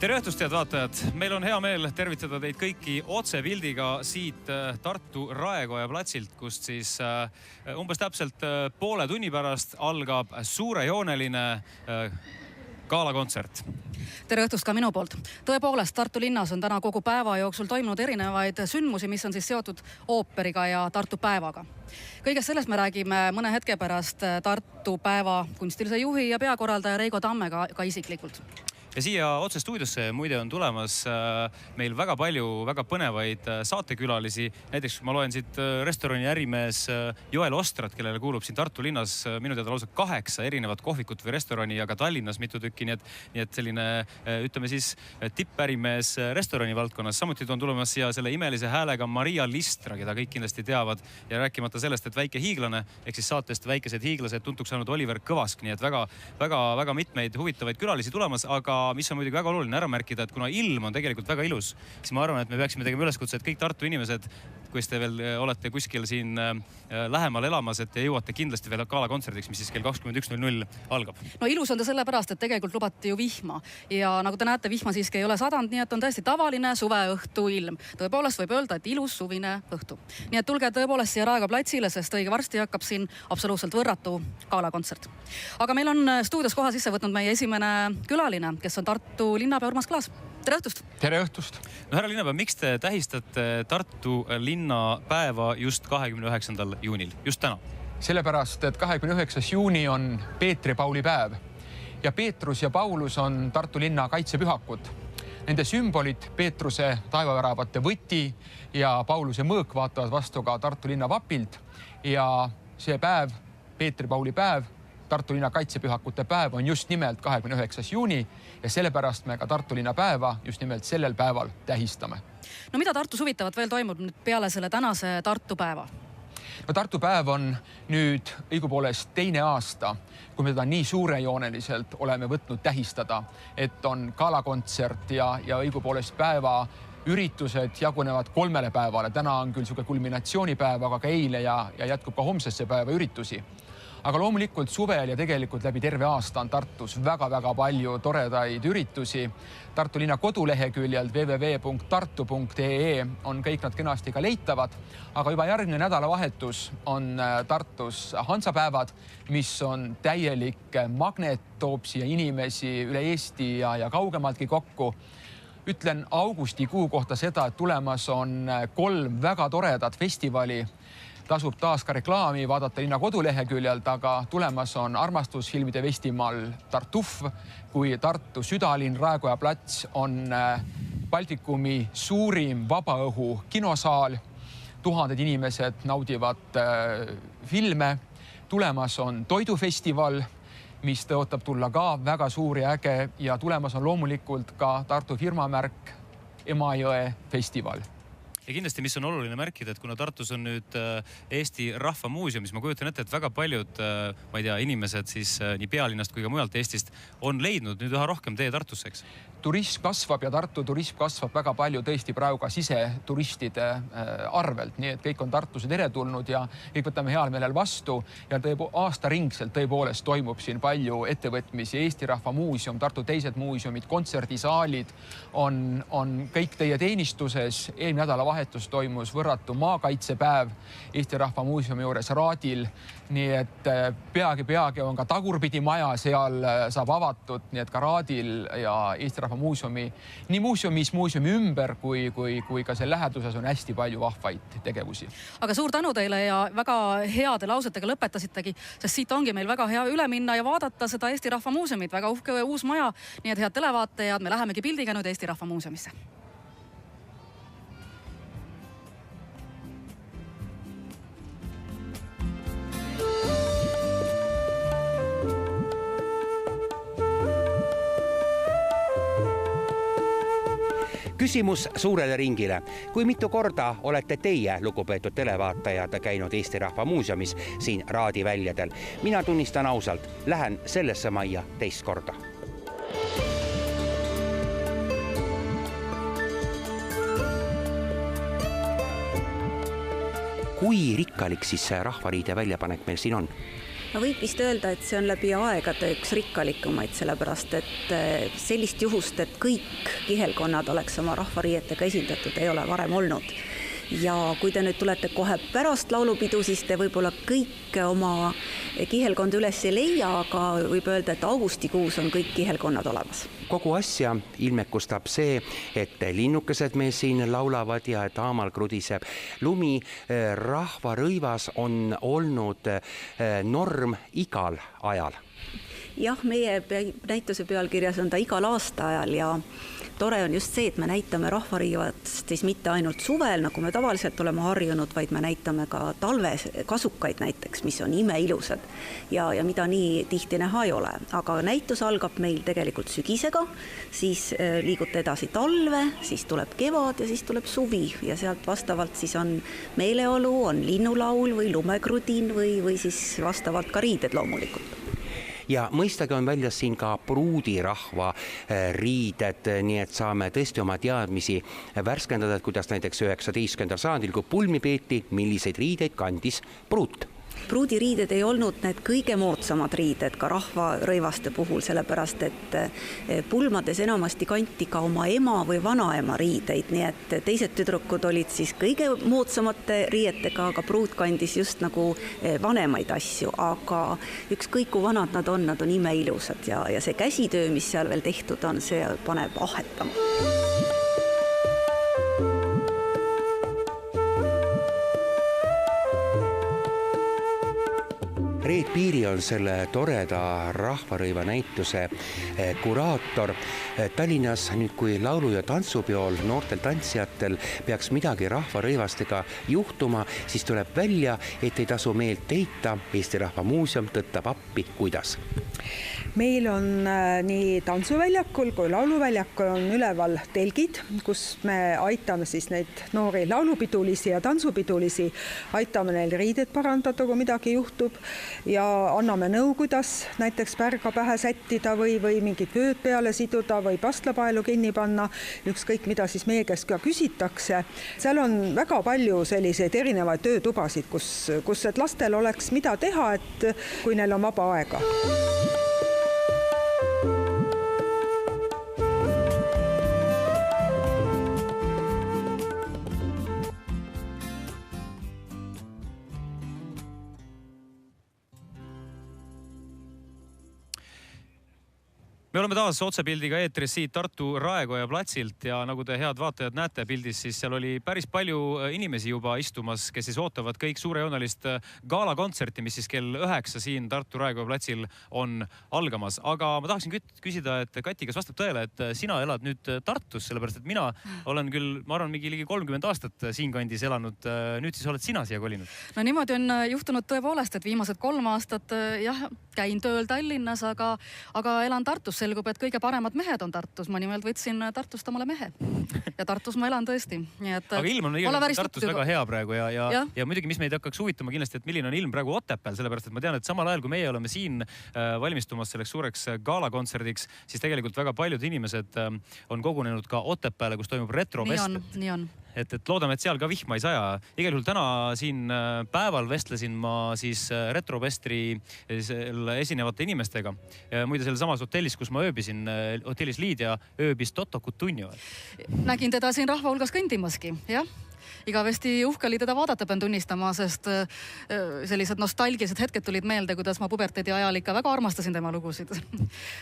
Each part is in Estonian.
Tere õhtust, head vaatajad! Meil on hea meel tervitada teid kõiki otsepildiga siit Tartu Raekoja platsilt, kust siis umbes täpselt poole tunni pärast algab suurejooneline galakontsert. Tere õhtust ka minu poolt. Tõepoolest, Tartu linnas on täna kogu päeva jooksul toimunud erinevaid sündmusi, mis on siis seotud ooperiga ja Tartu päevaga. Kõigest sellest me räägime mõne hetke pärast Tartu päeva kunstilise juhi ja peakorraldaja Reigo Tammega ka isiklikult. Ja siia otse stuudiosse muide on tulemas meil väga palju väga põnevaid saatekülalisi. Näiteks ma loen siit restorani ärimees Joel Ostrat, kellele kuulub siin Tartu linnas minu teada lausa 8 erinevat kohvikut või restorani ja ka Tallinnas mitu tükki. Nii et selline, ütleme siis, tippärimees restorani valdkonnas. Samuti on tulemas siia selle imelise häälega Maria Listra, keda kõik kindlasti teavad. Ja rääkimata sellest, et väike hiiglane, ehk siis saatest Väikesed hiiglased tuntuks saanud Oliver Kõvask. Nii et väga mitmeid huvitavaid külalisi tulemas, aga mis on muidugi väga oluline ära märkida, et kuna ilm on tegelikult väga ilus, siis ma arvan, et me peaksime tegema üleskutse, et kõik Tartu inimesed, kui te veel olete kuskil siin lähemal elamas, et te jõuate kindlasti veel galakontserdiks, mis siis kell 21.00 algab. No ilus on ta sellepärast, et tegelikult lubati ju vihma. Ja nagu te näete, vihma siiski ei ole sadanud, nii et on tõesti tavaline suveõhtu ilm. Tõepoolest võib öelda, et ilus suvine õhtu. Nii et tulge tõepoolest siia Raekoja platsile, sest õige varsti hakkab siin absoluutselt võrratu galakontsert. Aga meil on stuudios koha sisse võtnud meie esimene külaline, kes on Tartu linnapea Urmas Klaas. Tere õhtust! Tere õhtust! No härra linnapea, miks te tähistate Tartu linnapäeva just 29. juunil, just täna? Sellepärast, et 29. juuni on Peetri-Pauli päev ja Peetrus ja Paulus on Tartu linna kaitsepühakud. Nende sümbolid, Peetruse taevaväravate võti ja Pauluse mõõk vaatavad vastu ka Tartu linna vapilt ja see päev, Peetri-Pauli päev, Tartu linna kaitsepühakute päev on just nimelt 29. juuni ja sellepärast me ka Tartu linna päeva just nimelt sellel päeval tähistame. No mida Tartus huvitavat veel toimub nüüd peale selle tänase Tartu päeva? No Tartu päev on nüüd õigupoolest teine aasta, kui me teda nii suurejooneliselt oleme võtnud tähistada, et on galakontsert ja õigupoolest päeva üritused jagunevad 3 päevale. Täna on küll suke kulminatsioonipäev, aga ka eile ja jätkub ka homsesse päeva üritusi. Aga loomulikult suvel ja tegelikult läbi terve aasta on Tartus väga palju toredaid üritusi. Tartu linna koduleheküljel www.tartu.ee on kõik nad kenasti ka leitavad, aga juba järgmine nädalavahetus on Tartus Hansapäevad, mis on täielik magnet, toob siia inimesi üle Eesti ja kaugemaltki kokku. Ütlen augustikuu kohta seda, et tulemas on 3 väga toredat festivali. Tasub taas ka reklaami vaadata linna koduleheküljelt, aga tulemas on armastusfilmide festival Tartuf, kui Tartu südalinn Raekoja plats on Baltikumi suurim vabaõhu kinosaal. 1000 inimesed naudivad filme. Tulemas on toidufestival, mis tõotab tulla ka väga suur ja äge ja tulemas on loomulikult ka Tartu firmamärk Emajõe festival. Ja kindlasti, mis on oluline märkida, et kuna Tartus on nüüd Eesti Rahva Muuseumis, ma kujutan ette, et väga paljud inimesed siis nii pealinnast kui ka mujalt Eestist on leidnud nüüd üha rohkem tee Tartusse, eks? Turism kasvab ja Tartu turism kasvab väga palju tõesti praegu ka siseturistide arvelt, nii et kõik on Tartusse teretulnud ja kõik võtame heal meelel vastu ja aastaringselt tõepoolest toimub siin palju ettevõtmisi. Eesti Rahva Muuseum, Tartu teised muuseumid, kontserdisaalid on kõik teie teenistuses. Eelmine nädalavahetus toimus võrratu maakaitsepäev Eesti Rahva Muuseumi juures Raadil, nii et peagi on ka tagurpidi maja seal saab avatud, nii et ka Raadil ja Eesti Rahva Muuseumi, nii muuseumi ümber kui ka selle läheduses on hästi palju vahvaid tegevusi. Aga suur tänu teile ja väga heade lausetega lõpetasitegi, sest siit ongi meil väga hea üle minna ja vaadata seda Eesti Rahva Muuseumit, väga uhke uus maja, nii et head televaatajad, me lähemegi pildiga nüüd Eesti Rahva Muuseumisse. Küsimus suurele ringile. Kui mitu korda olete teie, lugupeetud televaatajad, käinud Eesti Rahva Muuseumis siin raadiväljadel? Mina tunnistan ausalt, lähen sellesse majja teist korda. Kui rikkalik siis see rahvariide väljapanek meil siin on? No võib vist öelda, et see on läbi aegade üks rikkalikumaid, sellepärast et sellist juhust, et kõik kihelkonnad oleks oma rahvariietega esindatud, ei ole varem olnud. Ja kui te nüüd tulete kohe pärast laulupidu, siis te võib-olla kõik oma kihelkonda üles ei leia, aga võib öelda, et augustikuus on kõik kihelkonnad olemas. Kogu asja ilmekustab see, et linnukesed meil siin laulavad ja taamal krudiseb lumi. Rahvarõivas on olnud norm igal ajal. Jah, meie näituse pealkirjas on ta igal aastaajal ja tore on just see, et me näitame rahvariivast siis mitte ainult suvel, nagu me tavaliselt oleme harjunud, vaid me näitame ka talves kasukaid näiteks, mis on imeilusad ja mida nii tihti näha ei ole. Aga näitus algab meil tegelikult sügisega, siis liigute edasi talve, siis tuleb kevad ja siis tuleb suvi ja sealt vastavalt siis on meeleolu, on linnulaul või lumekrudin või siis vastavalt ka riided loomulikult. Ja mõistagi on väljas siin ka pruudirahva riided, nii et saame tõesti oma teadmisi värskendada, kuidas näiteks 19. sajandil, kui pulmi peeti, milliseid riideid kandis pruut. Pruudiriided ei olnud need kõige moodsamad riided ka rahvarõivaste puhul, sellepärast et pulmades enamasti kanti ka oma ema või vanaema riideid, nii et teised tüdrukud olid siis kõige moodsamate riietega, aga pruut kandis just nagu vanemaid asju, aga ükskõik kui vanad nad on imeilusad ja see käsitöö, mis seal veel tehtud on, see paneb ahetama. Reet Piiri on selle toreda rahvarõiva näituse kuraator. Tallinnas nüüd, kui laulu- ja tantsupeol noortel tantsijatel peaks midagi rahvarõivastega juhtuma, siis tuleb välja, et ei tasu meelt heita. Eesti Rahva Muuseum tõttab appi, kuidas? Meil on nii tantsuväljakul kui lauluväljakul on üleval telgid, kus me aitame siis neid noori laulupidulisi ja tantsupidulisi, aitame neil riided parandada, kui midagi juhtub ja anname nõu, kuidas näiteks pärga pähe sättida või mingid vööd peale siduda või pastlapaelu kinni panna, ükskõik mida siis meie käest ka küsitakse. Seal on väga palju selliseid erinevaid töötubasid, kus et lastel oleks mida teha, et kui neil on vaba aega. Me oleme taas otsepildiga eetris siit Tartu Raekoja platsilt ja nagu te head vaatajad näete pildis, siis seal oli päris palju inimesi juba istumas, kes siis ootavad kõik suurejoonelist gaalakontserti, mis siis kell 9 siin Tartu Raekoja platsil on algamas. Aga ma tahaksin küsida, et Kati, kas vastab tõele, et sina elad nüüd Tartus, sellepärast et mina olen küll, ma arvan, mingi ligi 30 aastat siinkandis elanud. Nüüd siis oled sina siia kolinud? No niimoodi on juhtunud tõepoolest, et viimased 3 aastat jah, käin tööl Tallinnas, aga elan Tartus. Selgub, et kõige paremad mehed on Tartus. Ma nimelt võtsin Tartust omale mehe. Ja Tartus ma elan tõesti. Aga ilm on Tartus väga hea praegu ja muidugi, mis meid hakkaks huvitama kindlasti, et milline on ilm praegu Otepääl, sellepärast et ma tean, et samal ajal, kui meie oleme siin valmistumas selleks suureks gaalakontserdiks, siis tegelikult väga paljud inimesed on kogunenud ka Otepääle, kus toimub retrofest. Nii on. Et loodame, et seal ka vihma ei saja. Igal juhul täna siin päeval vestlesin ma siis retrofestri esinevate inimestega. Muide selle samas hotellis, kus ma ööbisin, hotellis Liidia ööbis Toto Cutugno. Nägin teda siin rahva hulgas kõndimaski, jah. Igavesti uhke oli teda vaadata, pean tunnistama, sest sellised nostalgilised hetked tulid meelde, kuidas ma puberteedi ajal ikka väga armastasin tema lugusid.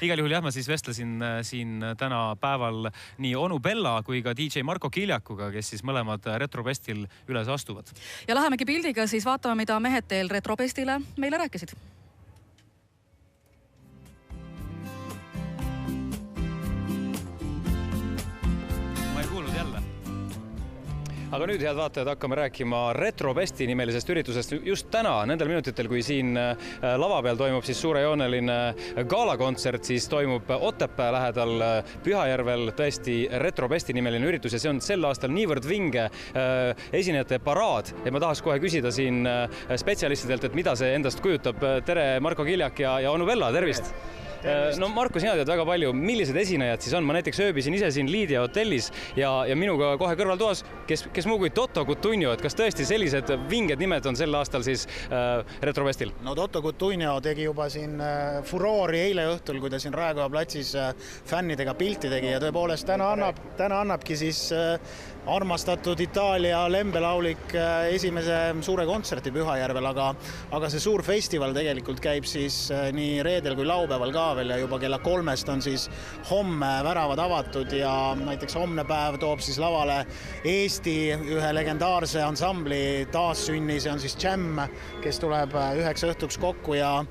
Igal juhul jah, ma siis vestlesin siin täna päeval nii onu Bella kui ka DJ Marko Kiljakuga, kes siis mõlemad retrofestil üles astuvad. Ja lähemegi pildiga siis vaatame, mida mehed teel retrofestile meile rääkisid. Ma ei kuulnud jälle. Aga nüüd, head vaatajad, hakkame rääkima retrofesti nimelisest üritusest. Just täna, nendel minutitel, kui siin lava peal toimub siis suurejooneline gaalakontsert, siis toimub Otepää lähedal Pühajärvel tõesti retrofesti nimeline üritus ja see on sel aastal niivõrd vinge esinejate paraad. Ja ma tahaks kohe küsida siin spetsialistidelt, et mida see endast kujutab. Tere, Marko Kiljak ja onu Bella, tervist! No Marko, sina tead väga palju, millised esinejad siis on? Ma näiteks ööbisin ise siin Lydia hotellis ja minuga kohe kõrvaltoas, kes muu kui Toto Cutugno, et kas tõesti sellised vinged nimed on sel aastal siis Retrofestil? No Toto Cutugno tegi juba siin furoori eile õhtul, kui ta siin Raekoja platsis fännidega pilti tegi ja tõepoolest täna annabki siis armastatud Itaalia lembelaulik esimese suure kontserti Pühajärvel, aga see suur festival tegelikult käib siis nii reedel kui laupäeval ka veel ja juba kella 3 on siis homme väravad avatud ja näiteks homne päev toob siis lavale Eesti ühe legendaarse ansambli taassünni, see on siis Jam, kes tuleb 9 õhtuks kokku ja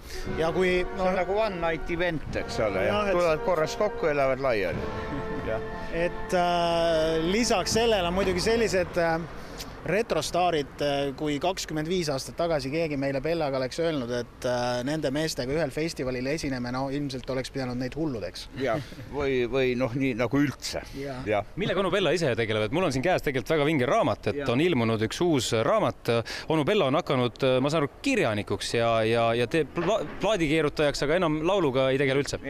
kui... See on nagu one night event, eks ole, ja tulevad korras kokku ja lähevad laiali. Et lisaks sellele on muidugi sellised retrostaarid, kui 25 aastat tagasi keegi meile Bellaga oleks öelnud, et nende meestega ühel festivalil esineme, no ilmselt oleks pidanud neid hulludeks. Ja, või noh, nii nagu üldse. Ja. Millega Onu Bella ise tegeleb? Mul on siin käes tegelikult väga vinge raamat, et on ilmunud üks uus raamat. Onu Bella on hakanud, ma saan aru, kirjanikuks ja teeb plaadikeerutajaks, aga enam lauluga ei tegele üldse.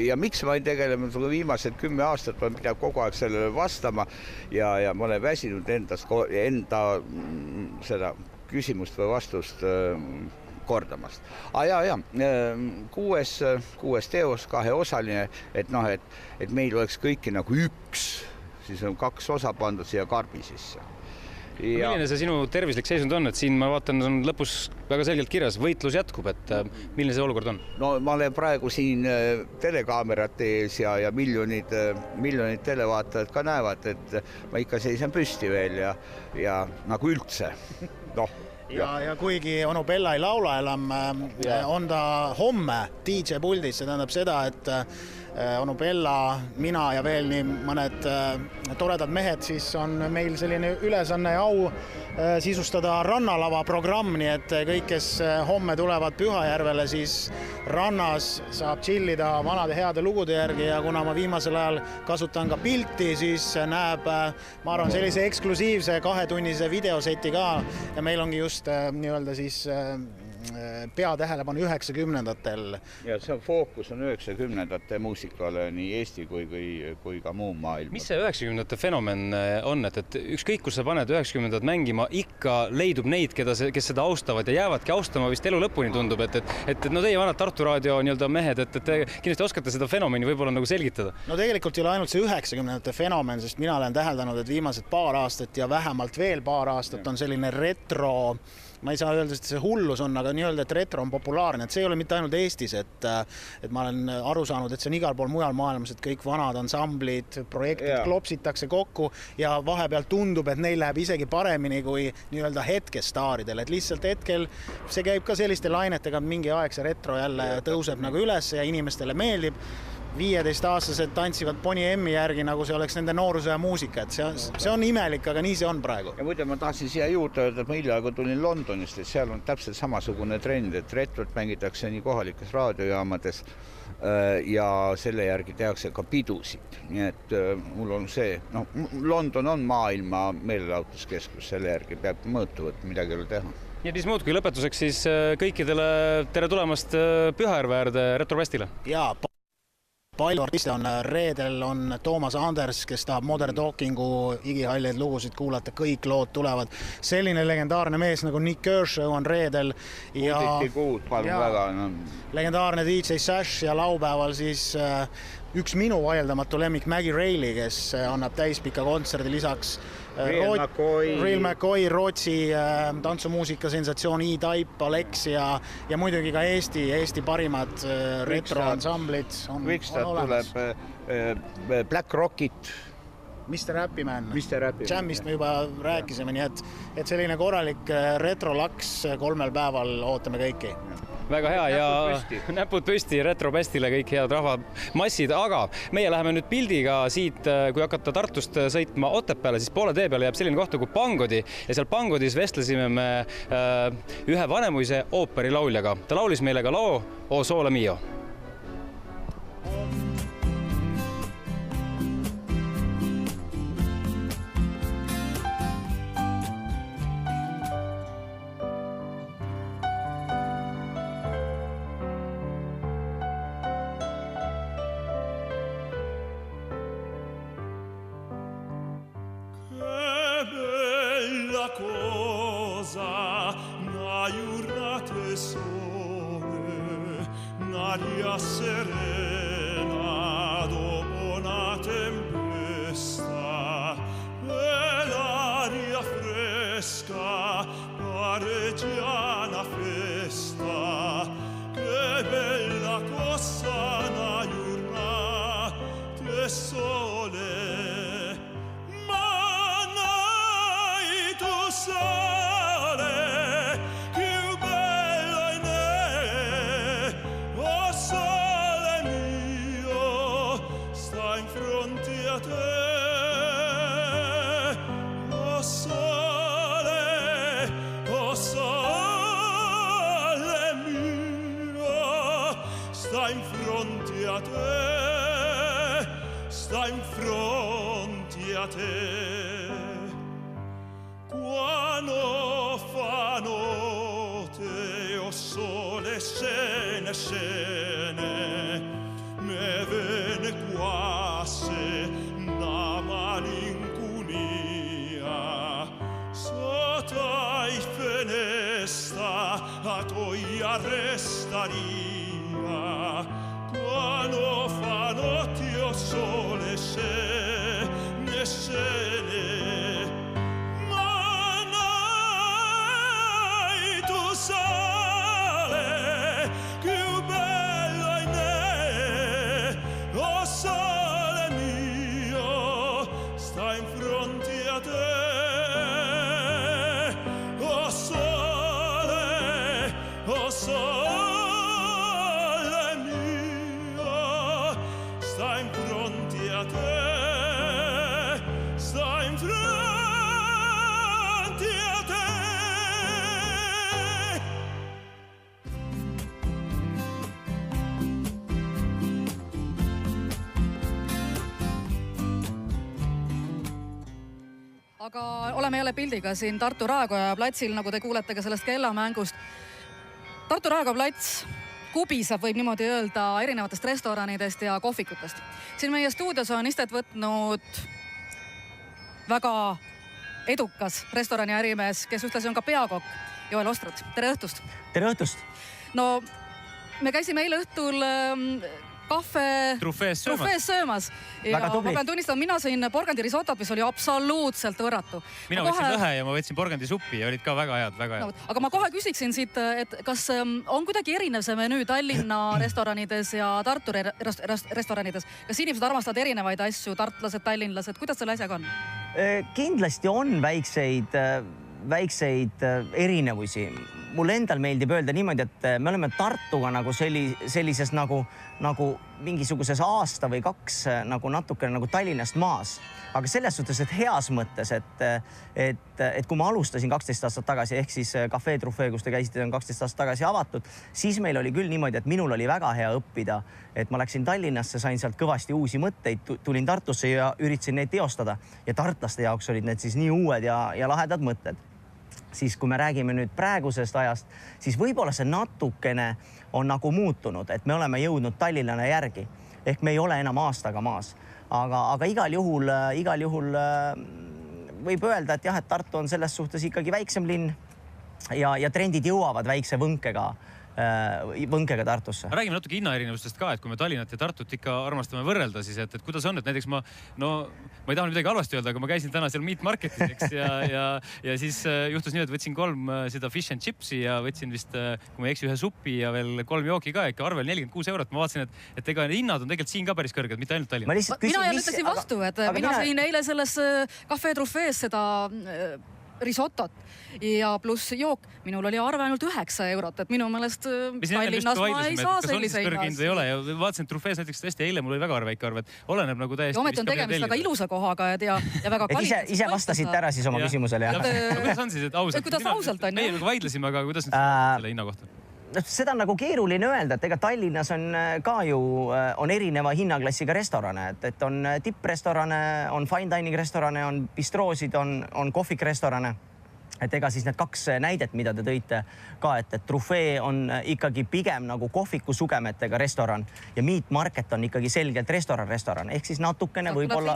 Ja miks ma ei tegele? Viimased 10 aastat ma pidab kogu aeg sellele vastama ja ma olen väsinud enda seda küsimust või vastust kordamast. Kuues teos, 2-osaline, et meil oleks kõiki nagu üks, siis on 2 osa pandud siia karbi sisse. Milline see sinu tervislik seisund on, et siin ma vaatan, on lõpus väga selgelt kirjas, võitlus jätkub, et milline see olukord on? No ma olen praegu siin telekaamerate ees ja miljonid televaatajad ka näevad, et ma ikka seisan püsti veel ja nagu üldse. Ja kuigi Onu Bella ei laula enam, on ta homme DJ puldis, see tähendab seda, et Onu Bella, mina ja veel nii mõned toredad mehed, siis on meil selline ülesanne ja au sisustada rannalava programm, nii et kõik, kes homme tulevad Pühajärvele, siis rannas saab chillida vanade heade lugude järgi ja kuna ma viimasel ajal kasutan ka pilti, siis näeb, ma arvan, sellise eksklusiivse 2-tunnise videoseti ka ja meil ongi just nii-öelda siis peatähelepanu 90-ndatel. Ja see fookus on 90-ndate muusikale nii Eesti kui ka muu maailma. Mis see 90-ndate fenomen on, et ükskõik kus sa paned 90-ndad mängima, ikka leidub neid, kes seda austavad ja jäävadki austama vist elu lõpuni tundub, et no teie vanad Tartu Raadio nii-öelda mehed, et te kindlasti oskate seda fenomeni võib-olla nagu selgitada. No tegelikult ei ole ainult see 90-ndate fenomen, sest mina olen täheldanud, et viimased paar aastat ja vähemalt veel paar aastat on selline retro, ma ei saa öelda, et see hullus on, aga nii-öelda, et retro on populaarne, et see ei ole mitte ainult Eestis, et ma olen aru saanud, et see on igal pool mujal maailmas, et kõik vanad ansamblid, projektid klopsitakse kokku ja vahepeal tundub, et neil läheb isegi paremini kui nii-öelda hetkestaaridel, et lihtsalt hetkel see käib ka selliste lainetega, mingi aeg see retro jälle tõuseb nagu üles ja inimestele meeldib. 15-aastased tantsivad Poni M-i järgi, nagu see oleks nende nooruse ja muusika, et see on imelik, aga nii see on praegu. Ja muide, ma tahtsin siia juurde öelda, et ma hiljaaegu tulin Londonist, et seal on täpselt samasugune trend, et retrot mängitakse nii kohalikes raadiojaamades ja selle järgi tehakse ka pidusid. Nii et mul on see, London on maailma meelelahutuskeskus, selle järgi peab mõõtu, et midagi ei ole teha. Ja mis muud kui lõpetuseks siis kõikidele tere tulemast Pühajärve äärde Retrofestile? Jaa, palju artiste on. Reedel on Toomas Anders, kes tahab Modern Talkingu igihalleid lugusid kuulata, kõik lood tulevad. Selline legendaarne mees nagu Nick Kershaw on reedel. Legendaarne DJ Sash ja laupäeval siis üks minu vaieldamatu lemmik Maggie Reilly, kes annab täispika kontserdi lisaks Real McCoy, Rootsi tantsumuusika sensatsioon E-Type, Alexia ja muidugi ka Eesti parimad retroansamblid on olemas. Tuleb Black Rocket, Mr. Happyman. Jamist me juba rääkisime, nii et selline korralik retrolaks 3 päeval ootame kõiki. Väga hea ja näpud püsti Retrofestile, kõik head rahvamassid, aga meie läheme nüüd pildiga siit, kui hakata Tartust sõitma Otepääle, siis poole tee peale jääb selline koht nagu Pangodi ja seal Pangodis vestlesime me ühe Vanemuise ooperilauljaga. Ta laulis meile ka loo O Sole Mio. l'aria serena dopo una tempesta e l'aria fresca pareggia una festa. Che bella cosa una giornata e sole, ma noi tu sole più bello in me, oh sole mio, sta in fronte a te, oh sole mio, sta in fronte a te, sta in fronte a te. Quando fa notte, o sole scene, me vene quasi una malinconia. Sotto i finestra a toia restaria. Quando fa notte, o sole scene, ma noi tu sole più bello in me, oh sole mio, sta in fronte a te, oh sole mio, sta in fronte a te, sta in fronte a te. Aga oleme jälle pildiga siin Tartu Raekoja platsil, nagu te kuulete ka sellest kellamängust. Tartu Raekoja plats kubiseb, võib niimoodi öelda, erinevatest restoranidest ja kohvikutest. Siin meie stuudios on istet võtnud väga edukas restorani ärimees, kes ühtlasi on ka peakokk, Joel Ostrat. Tere õhtust! Tere õhtust! No, me käisime eile õhtul Trufees söömas. Ja ma pean tunnistama, mina sõin porgandi risotot, mis oli absoluutselt võrratu. Mina võtsin lõhe ja ma võtsin porgandi suppi ja olid ka väga head, väga head. No, aga ma kohe küsiksin siit, et kas on kuidagi erinev see menüü Tallinna restoranides ja Tartu restoranides? Kas inimesed armastavad erinevaid asju, tartlased, tallinlased, kuidas selle asjaga on? Kindlasti on väikseid erinevusi. Mulle endal meeldib öelda niimoodi, et me oleme Tartuga nagu sellises nagu mingisuguses aasta või kaks nagu natukene nagu Tallinnast maas. Aga selles suhtes, et heas mõttes, et kui ma alustasin 12 aastat tagasi, ehk siis Café Trufee, kus te käisite, on 12 aastat tagasi avatud, siis meil oli küll niimoodi, et minul oli väga hea õppida, et ma läksin Tallinnasse, sain sealt kõvasti uusi mõtteid, tulin Tartusse ja üritasin neid teostada. Ja tartlaste jaoks olid need siis nii uued ja lahedad mõtted. Siis kui me räägime nüüd praegusest ajast, siis võib-olla see natukene on nagu muutunud, et me oleme jõudnud Tallinnale järgi. Ehk me ei ole enam aastaga maas. Aga igal juhul võib öelda, et jah, et Tartu on selles suhtes ikkagi väiksem linn ja trendid jõuavad väikse võnkega Tartusse. Räägime natuke hinnaerinevustest ka, et kui me Tallinnat ja Tartut ikka armastame võrrelda, siis et kuidas on, et näiteks ma ei taha midagi halvasti öelda, aga ma käisin täna seal Meat Marketis, eks, ja siis juhtus nii, et võtsin 3 seda fish and chipsi ja võtsin vist, kui ma ei eksi, 1 suppi ja veel 3 jooki ka, ikka arvel 46 €. Ma vaatasin, et ega hinnad on tegelikult siin ka päris kõrged, mitte ainult Tallinnas. Mina jälle ütlesin vastu, et mina sõin eile selles Café Trufees seda risotot ja pluss jook. Minul oli arve ainult 9 €, et minu meelest Tallinnas ma ei saa selliseid asju. Ei ole ja vaatasin Trufees näiteks tõesti eile, mul oli väga väike arve, et oleneb nagu täiesti. Ja ometi on tegemist väga ilusa kohaga ja väga kvaliteetselt. Ise vastasite ära siis oma küsimusele. Kuidas on siis, et ausalt? Kuidas ausalt on? Meie nagu vaidlesime, aga kuidas nüüd selle hinna kohta? Seda on nagu keeruline öelda, et ega Tallinnas on ka ju on erineva hinnaklassiga restorane, et on tipprestorane, on fine dining restorane, on bistroosid, on kohvikrestorane. et ega siis need 2 näidet, mida te tõite ka, et Truffee on ikkagi pigem nagu kohviku sugemetega restoran ja Meat Market on ikkagi selgelt restoran. Ehk siis natukene võib-olla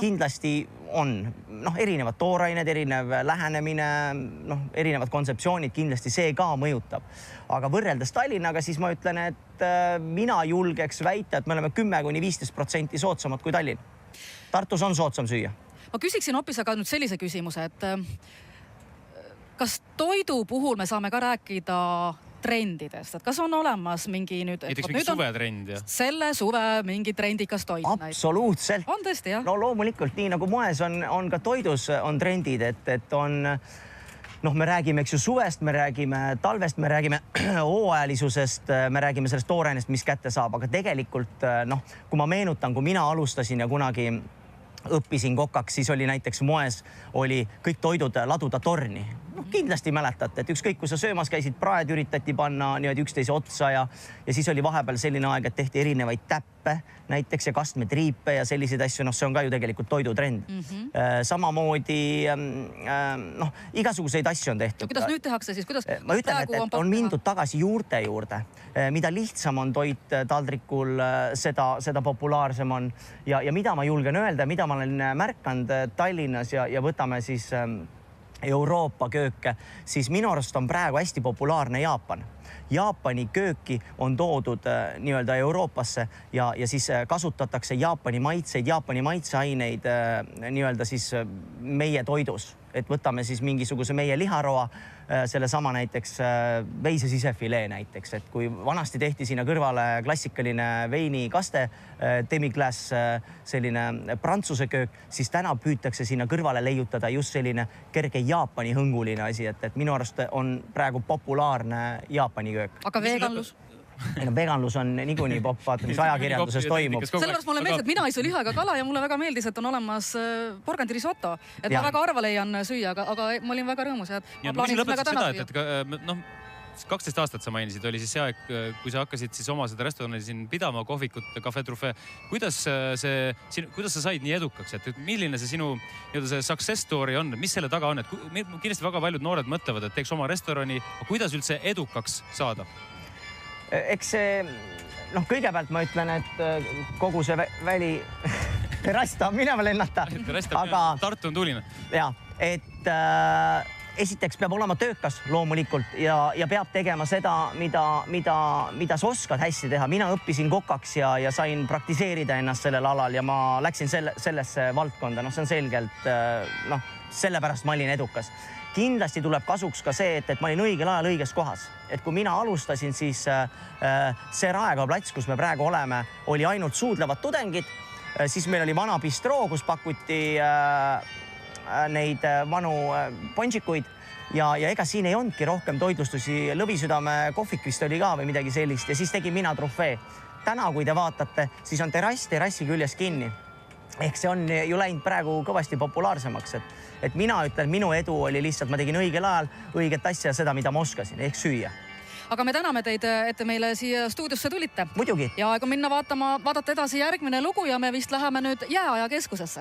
kindlasti on erinevad toorained, erinev lähenemine, erinevad kontseptsioonid, kindlasti see ka mõjutab. Aga võrreldes Tallinnaga siis ma ütlen, et mina julgeks väita, et me oleme 10–15% soodsamad kui Tallinn. Tartus on soodsam süüa. Ma küsiksin hoopis aga nüüd sellise küsimuse, et kas toidu puhul me saame ka rääkida trendidest, et kas on olemas mingi nüüd... Näiteks mingi suvetrend, jah? Selle suve mingi trendikas toit. Absoluutselt. On tõesti, jah? No loomulikult, nii nagu moes on ka toidus on trendid, et on... me räägime, eks ju, suvest, me räägime talvest, me räägime hooajalisusest, me räägime sellest toorainest, mis kätte saab, aga tegelikult, kui ma meenutan, kui mina alustasin ja kunagi õppisin kokaks, siis oli näiteks moes, oli kõik toidud laduda torni. Kindlasti mäletate, et ükskõik, kui sa söömas käisid, praed üritati panna niimoodi üksteise otsa ja siis oli vahepeal selline aeg, et tehti erinevaid täppe näiteks ja kastmetriipe ja selliseid asju, see on ka ju tegelikult toidutrend. Samamoodi, igasuguseid asju on tehtud. Kuidas nüüd tehakse siis? Ma ütlen, et on mindud tagasi juurte juurde. Mida lihtsam on toit taldrikul, seda populaarsem on. Ja mida ma julgen öelda, mida ma olen märkanud Tallinnas ja võtame siis Euroopa kööke, siis minu arust on praegu hästi populaarne Jaapan. Jaapani kööki on toodud nii-öelda Euroopasse ja siis kasutatakse Jaapani maitseid, Jaapani maitseaineid nii-öelda siis meie toidus. Et võtame siis mingisuguse meie liharoa, selle sama näiteks veise sisefilee näiteks, et kui vanasti tehti sinna kõrvale klassikaline veinikaste, demi-glass, selline prantsuse köök, siis täna püütakse sinna kõrvale leiutada just selline kerge Jaapani hõnguline asi, et minu arust on praegu populaarne Jaapani köök. Aga veganlus? Veganlus on niikuinii popp, vaata, mis ajakirjanduses toimub. Sellepärast mulle meeldis, et mina ei söö liha ega kala ja mulle väga meeldis, et on olemas porgandi risotto. Et ma väga harva leian süüa, aga ma olin väga rõõmus. Ja ma küsin lõpetuseks seda, et 12 aastat sa mainisid, oli siis see aeg, kui sa hakkasid siis oma seda restorani siin pidama, kohvikut, Café Truffee. Kuidas sa said nii edukaks? Et milline see sinu see success story on? Mis selle taga on? Kindlasti väga paljud noored mõtlevad, et teeks oma restorani. Kuidas üldse edukaks saada? Eks see, kõigepealt ma ütlen, et kogu see väli terrass tahab minema lennata. Tartu on tuline. Ja, et esiteks peab olema töökas loomulikult ja peab tegema seda, mida sa oskad hästi teha. Mina õppisin kokaks ja sain praktiseerida ennast sellel alal ja ma läksin sellesse valdkonda. See on selgelt, sellepärast ma olin edukas. Kindlasti tuleb kasuks ka see, et ma olin õigel ajal õiges kohas. Et kui mina alustasin, siis see Raekoja plats, kus me praegu oleme, oli ainult suudlevad tudengid. Siis meil oli vana bistroo, kus pakuti neid vanu ponšikuid ja ega siin ei olnudki rohkem toitlustusi. Lõvisüdame kohvik vist oli ka või midagi sellist ja siis tegin mina Truffee. Täna, kui te vaatate, siis on terrassi küljes kinni. Ehk see on ju läinud praegu kõvasti populaarsemaks, et mina ütlen, minu edu oli lihtsalt, ma tegin õigel ajal õiget asja, seda, mida ma oskasin, ehk süüa. Aga me täname teid, et te meile siia stuudiosse tulite. Muidugi. Ja aeg on minna vaadata edasi järgmine lugu ja me vist läheme nüüd Jääaja keskusesse.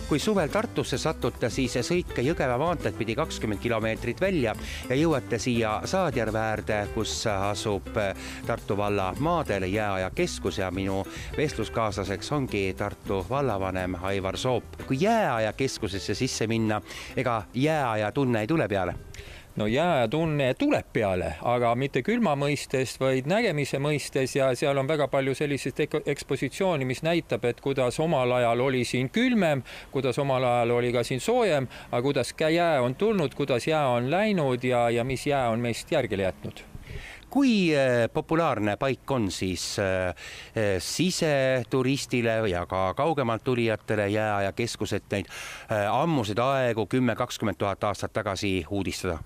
Kui suvel Tartusse satute, siis sõitke Jõgeva maanteed pidi 20 kilomeetrit välja ja jõuate siia Saadjärve äärde, kus asub Tartu valla maadel Jääaja keskus ja minu vestluskaaslaseks ongi Tartu vallavanem Aivar Soop. Kui Jääaja keskusesse sisse minna, ega jääaja tunne ei tule peale? No jääaja tunne tuleb peale, aga mitte külma mõistes, vaid nägemise mõistes ja seal on väga palju sellisest ekspositsiooni, mis näitab, et kuidas omal ajal oli siin külmem, kuidas omal ajal oli ka siin soojem, aga kuidas jää on tulnud, kuidas jää on läinud ja mis jää on meist järgile jätnud. Kui populaarne paik on siis siseturistile ja ka kaugemalt tulijatele Jääaja keskuset neid ammusid aegu 10-20 000 aastat tagasi uudistada?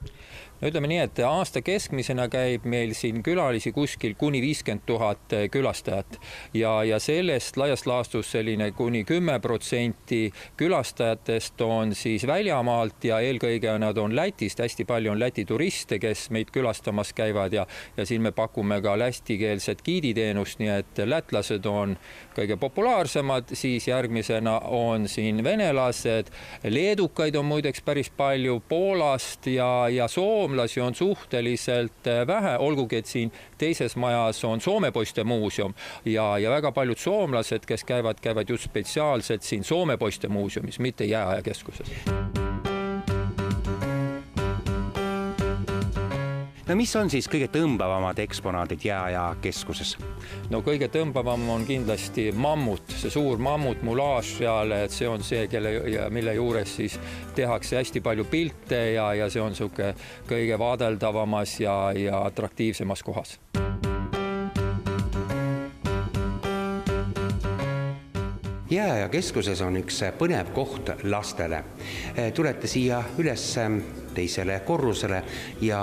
Ütleme nii, et aasta keskmisena käib meil siin külalisi kuskil kuni 50 000 külastajat ja sellest laias laastus selline kuni 10% külastajatest on siis väljamaalt ja eelkõige nad on Lätist. Hästi palju on Läti turiste, kes meid külastamas käivad ja siin me pakume ka lätikeelset giiditeenust, nii et lätlased on kõige populaarsemad, siis järgmisena on siin venelased, leedukaid on muideks päris palju, Poolast ja soomlasi on suhteliselt vähe, olgugi et siin teises majas on Soome poiste muuseum ja väga paljud soomlased, kes käivad just spetsiaalselt siin Soome poiste muuseumis, mitte jääajakeskuses. No mis on siis kõige tõmbavamad eksponaadid jääajakeskuses? No kõige tõmbavam on kindlasti mammut, see suur mammut, mulaaž seal, et see on see, mille juures siis tehakse hästi palju pilte ja see on selline kõige vaadeldavamas ja atraktiivsemas kohas. Jääajakeskuses on üks põnev koht lastele. Tulete siia üles teisele korrusele ja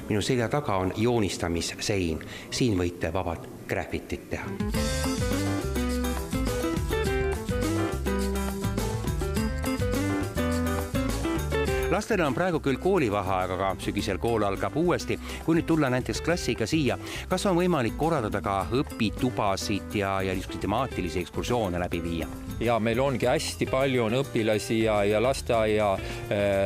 minu selja taga on joonistamissein. Siin võite vabalt graffitit teha. Lastele on praegu küll koolivaheaeg, aga sügisel kool algab uuesti. Kui nüüd tulla näiteks klassiga siia, kas on võimalik korraldada ka õpitubasid ja temaatilisi ekskursioone läbi viia? Ja meil ongi hästi palju on õpilasi ja lasteaia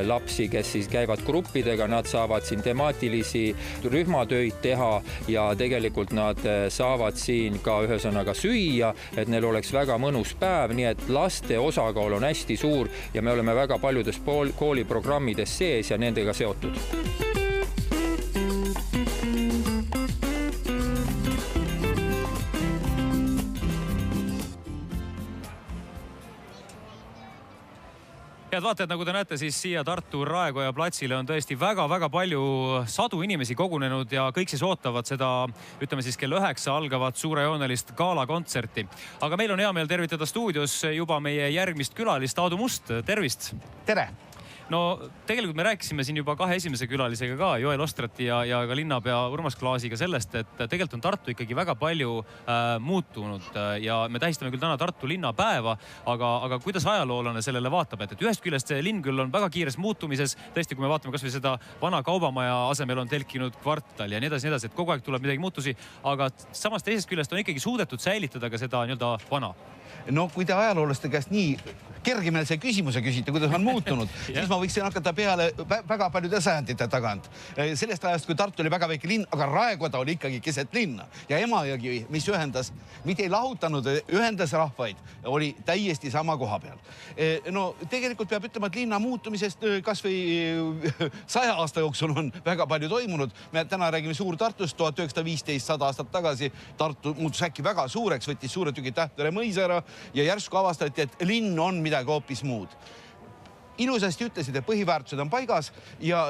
lapsi, kes siis käivad gruppidega, nad saavad siin temaatilisi rühmatöid teha ja tegelikult nad saavad siin ka ühesõnaga süüa, et neil oleks väga mõnus päev, nii et laste osakaal on hästi suur ja me oleme väga paljudes kooliprogrammides sees ja nendega seotud. Head vaatajad, nagu te näete, siis siia Tartu Raekoja platsile on tõesti väga-väga palju sadu inimesi kogunenud ja kõik siis ootavad seda, ütleme siis kell 9 algavat suurejoonelist gaalakontserti. Aga meil on hea meel tervitada stuudios juba meie järgmist külalist, Aadu Must. Tervist! Tere! No tegelikult me rääkisime siin juba kahe esimese külalisega ka, Joel Ostrati ja ka linnapea Urmas Klaasiga sellest, et tegelikult on Tartu ikkagi väga palju muutunud ja me tähistame küll täna Tartu linnapäeva, aga kuidas ajaloolane sellele vaatab, et ühest küljest see linn küll on väga kiires muutumises, tõesti, kui me vaatame kas või seda vana kaubamaja asemel on telkinud kvartal ja nii edasi, et kogu aeg tuleb midagi muutusi, aga samas teisest küljest on ikkagi suudetud säilitada ka seda nii-öelda vana. No kui te ajaloolaste käest nii kergemini see küsimuse küsite, kuidas on muutunud, siis ma võiksin hakata peale väga paljude sajandite tagant. Sellest ajast, kui Tartu oli väga väike linn, aga Raekoja ta oli ikkagi keset linna. Ja Emajõgi, mis ühendas, mitte ei lahutanud, ühendas rahvaid, oli täiesti sama koha peal. No tegelikult peab ütlema, et linna muutumisest kas või 100 aasta jooksul on väga palju toimunud. Me täna räägime Suur-Tartust 1915, 100 aastat tagasi. Tartu muutus äkki väga suureks, võttis suure tüki Tähtvere mõisa ära ja järsku avastati, et linn on midagi hoopis muud. Ilusasti ütlesid, et põhiväärtused on paigas ja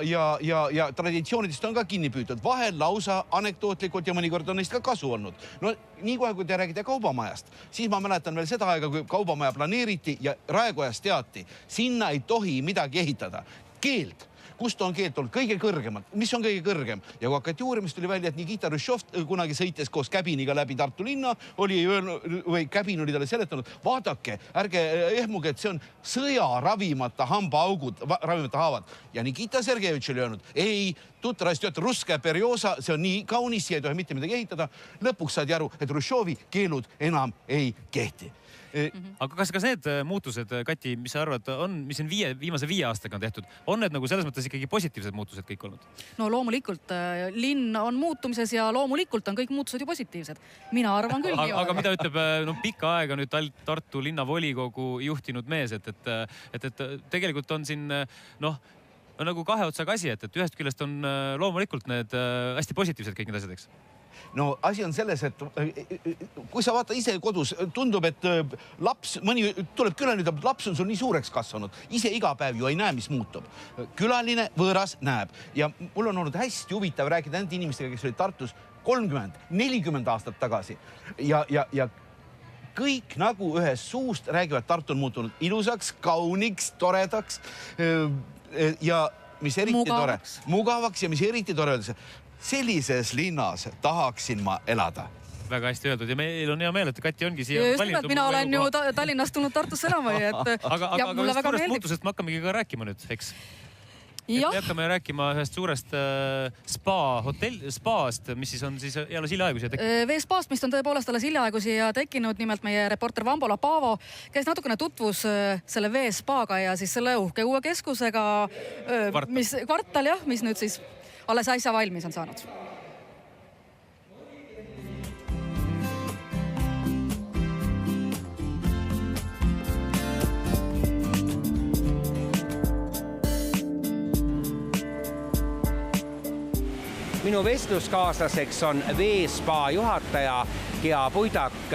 traditsioonidest on ka kinni püütud. Vahel lausa anekdootlikult ja mõnikord on neist ka kasu olnud. No nii kohe, kui te räägite kaubamajast, siis ma mäletan veel seda aega, kui kaubamaja planeeriti ja Raekojas teati, sinna ei tohi midagi ehitada. Keeld. Kust on keelt olnud? Kõige kõrgemalt. Mis on kõige kõrgem? Ja kui hakati uurimist tuli välja, et Nikita Hruštšov kunagi sõites koos Käbiniga läbi Tartu linna, Käbin oli talle seletanud, vaadake, ärge ehmuge, et see on sõja ravimata hambaaugud, ravimata haavad. Ja Nikita Sergejevitš oli öelnud, ei, tutrastjot ruska periosa, see on nii kaunis, siia ei tohi mitte midagi ehitada. Lõpuks saadi aru, et Hruštšovi keelud enam ei kehti. Aga kas need muutused, Kati, mis sa arvad, mis on viimase 5 aastaga on tehtud, on need nagu selles mõttes ikkagi positiivsed muutused kõik olnud? No loomulikult linn on muutumises ja loomulikult on kõik muutused ju positiivsed. Mina arvan küll. Aga mida ütleb pikka aega nüüd Tartu linnavolikogu juhtinud mees, et tegelikult on siin nagu kahe otsaga asi, et ühest küljest on loomulikult need hästi positiivsed kõik need asjad, eks? No asi on selles, et kui sa vaata ise kodus, tundub, et laps, mõni tuleb külaline, et laps on sul nii suureks kasvanud. Ise iga päev ju ei näe, mis muutub. Külaline võõras näeb. Ja mul on olnud hästi huvitav rääkida nende inimestega, kes olid Tartus 30-40 aastat tagasi. Ja kõik nagu ühes suust räägivad, Tartu on muutunud ilusaks, kauniks, toredaks. Ja mis eriti tore, mugavaks ja mis eriti tore öeldakse, sellises linnas tahaksin ma elada. Väga hästi öeldud ja meil on hea meel, et Kati ongi siia just nimelt, mina olen ju Tallinnast tulnud Tartusse elama, aga suurest muutusest me hakkamegi ka rääkima nüüd, eks? Me hakkame rääkima ühest suurest spaast, mis siis on siis jälle hiljaaegu siia tekkinud. Veespaast, mis on tõepoolest alles hiljaaegu siia tekkinud, nimelt meie reporter Vambola Paavo käis natukene tutvus selle veespaaga ja siis selle uhke uue keskusega, kvartal jah, mis nüüd siis alles äsja valmis on saanud. Minu vestluskaaslaseks on Veespa juhataja Gea Puidak.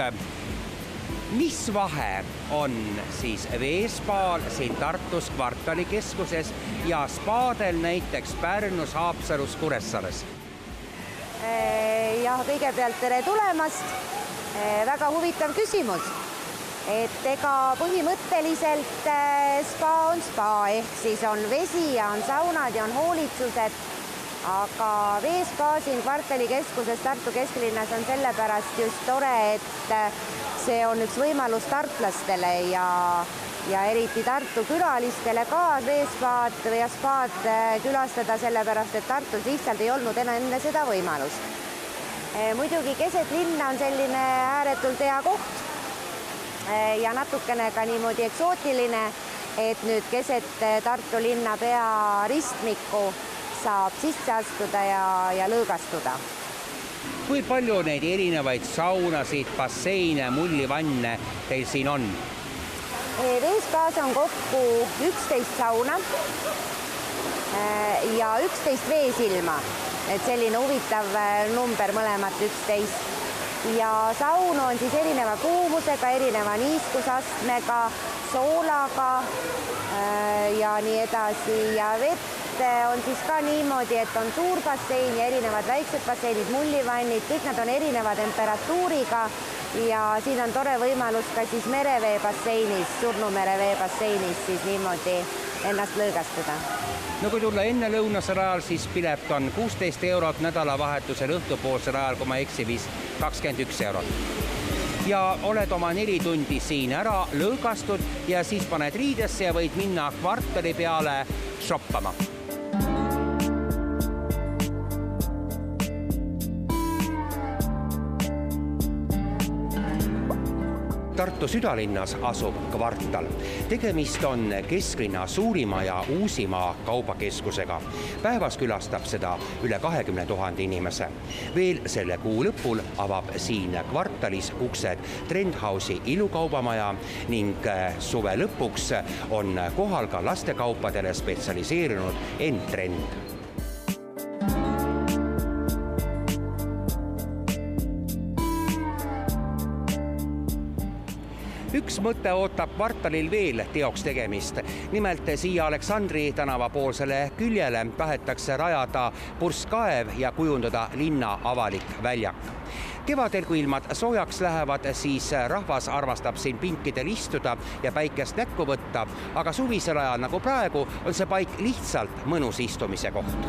Mis vahe on siis Veespaal siin Tartus kvartalikeskuses ja spaadel näiteks Pärnus, Haapsalus, Kuressaares? Jah, kõigepealt tere tulemast. Väga huvitav küsimus. Et ega põhimõtteliselt spa on spa, ehk siis on vesi ja on saunad ja on hoolitsused. Aga Veespa siin kvartalikeskuses Tartu kesklinnas on sellepärast just tore, et see on üks võimalus tartlastele ja eriti Tartu külalistele ka Veespaad ja spaad külastada, sellepärast et Tartus lihtsalt ei olnud enne seda võimalust. Muidugi keset linna on selline ääretult hea koht ja natukene ka niimoodi eksootiline, et nüüd keset Tartu linna pea ristmikku saab sisse astuda ja lõõgastuda. Kui palju neid erinevaid saunasid, basseine, mullivanne teil siin on? Veespaas on kokku 11 sauna ja 11 veesilma. Et selline huvitav number mõlemat 11. Ja saun on siis erineva kuumusega, erineva niiskusastmega, soolaga ja nii edasi ja vett on siis ka niimoodi, et on suur bassein ja erinevad väiksed basseinid, mullivannid, kõik nad on erineva temperatuuriga ja siin on tore võimalus ka siis merevee basseinis, Surnumere basseinis siis niimoodi ennast lõõgastada. No kui tulla enne lõunasel ajal, siis pilet on 16 eurot, nädalavahetusel õhtupoolsel ajal, kui ma eksi, 21 eurot. Ja oled oma 4 tundi siin ära lõõgastud ja siis paned riidesse ja võid minna kvartali peale shoppama. Tartu südalinnas asub kvartal. Tegemist on kesklinna suurima ja uusima kaubakeskusega. Päevas külastab seda üle 20 000 inimese. Veel selle kuu lõpul avab siin kvartalis uksed Trendhausi ilukaubamaja ning suve lõpuks on kohal ka lastekaupadele spetsialiseerunud N-Trend. Üks mõte ootab kvartalil veel teoks tegemist. Nimelt siia Aleksandri tänava poolsele küljele tahetakse rajada purskkaev ja kujundada linna avalik väljak. Kevadel, kui ilmad soojaks lähevad, siis rahvas armastab siin pinkidel istuda ja päikest näkku võtta, aga suvisel ajal nagu praegu on see paik lihtsalt mõnus istumise koht.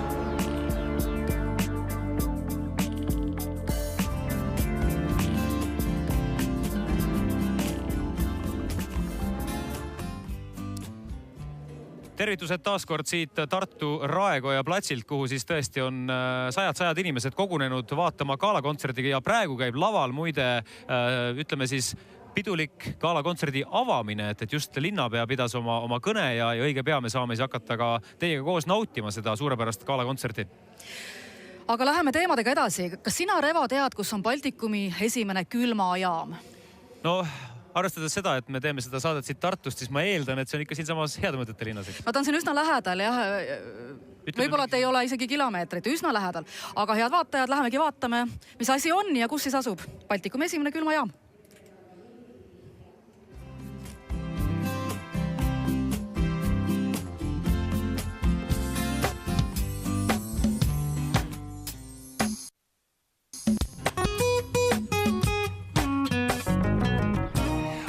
Tervitused taaskord siit Tartu Raekoja platsilt, kuhu siis tõesti on sajad inimesed kogunenud vaatama galakontserdi ja praegu käib laval muide, ütleme siis pidulik galakontserdi avamine, et just linnapea pidas oma kõne ja õige pea me saame siis hakata ka teiega koos nautima seda suurepärast galakontserti. Aga läheme teemadega edasi. Kas sina, Revo, tead, kus on Baltikumi esimene külmajaam? No, arvestades seda, et me teeme seda saadet siit Tartust, siis ma eeldan, et see on ikka siinsamas Heademõtete linnas. No ta on siin üsna lähedal, jah. Võib-olla et ei ole isegi kilomeetrit, üsna lähedal. Aga head vaatajad, lähemegi vaatame, mis asi on ja kus siis asub Baltikumi esimene külmajaam.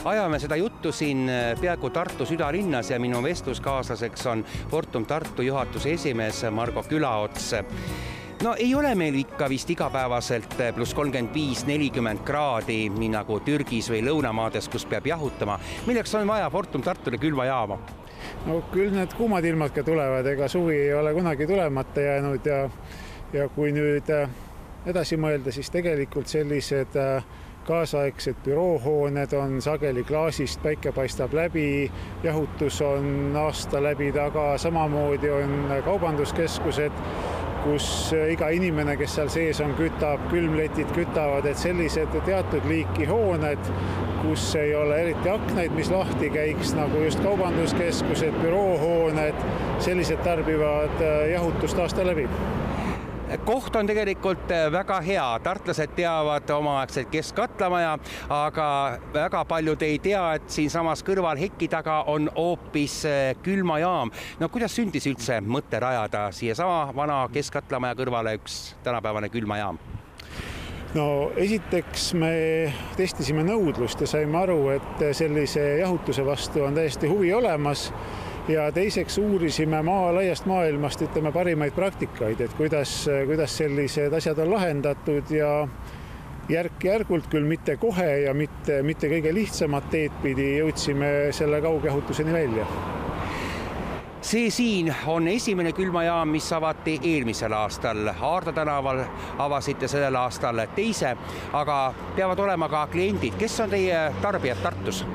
ajame seda juttu siin peaaegu Tartu südalinnas ja minu vestluskaaslaseks on Fortum Tartu juhatuse esimees Margo Külaots. No ei ole meil ikka vist igapäevaselt pluss 35-40 kraadi, nii nagu Türgis või lõunamaades, kus peab jahutama. Milleks on vaja Fortum Tartule külmajaama? No küll need kuumad ilmad ka tulevad, ega suvi ei ole kunagi tulemata jäänud ja kui nüüd edasi mõelda, siis tegelikult sellised kaasaegsed büroohooned on sageli klaasist, päike paistab läbi, jahutus on aasta läbi taga, samamoodi on kaubanduskeskused, kus iga inimene, kes seal sees on, kütab, külmletid kütavad, et sellised teatud liiki hooned, kus ei ole eriti aknaid, mis lahti käiks, nagu just kaubanduskeskused, büroohooned, sellised tarbivad jahutust aasta läbi. Koht on tegelikult väga hea, tartlased teavad omaaegselt Kesk-Katlamaja, aga väga paljud ei tea, et siin samas kõrval heki taga on hoopis külmajaam. No kuidas sündis üldse mõte rajada siia sama vana Kesk-Katlamaja kõrvale üks tänapäevane külmajaam? No esiteks me testisime nõudlust ja saime aru, et sellise jahutuse vastu on täiesti huvi olemas. Ja teiseks uurisime laiast maailmast, ütleme, parimaid praktikaid, et kuidas sellised asjad on lahendatud ja järk-järgult, küll mitte kohe ja mitte kõige lihtsamat teed pidi jõudsime selle kaugjahutuseni välja. See siin on esimene külmajaam, mis avati eelmisel aastal. Aarda tänaval avasite sellel aastal teise, aga peavad olema ka kliendid. Kes on teie tarbijad Tartus?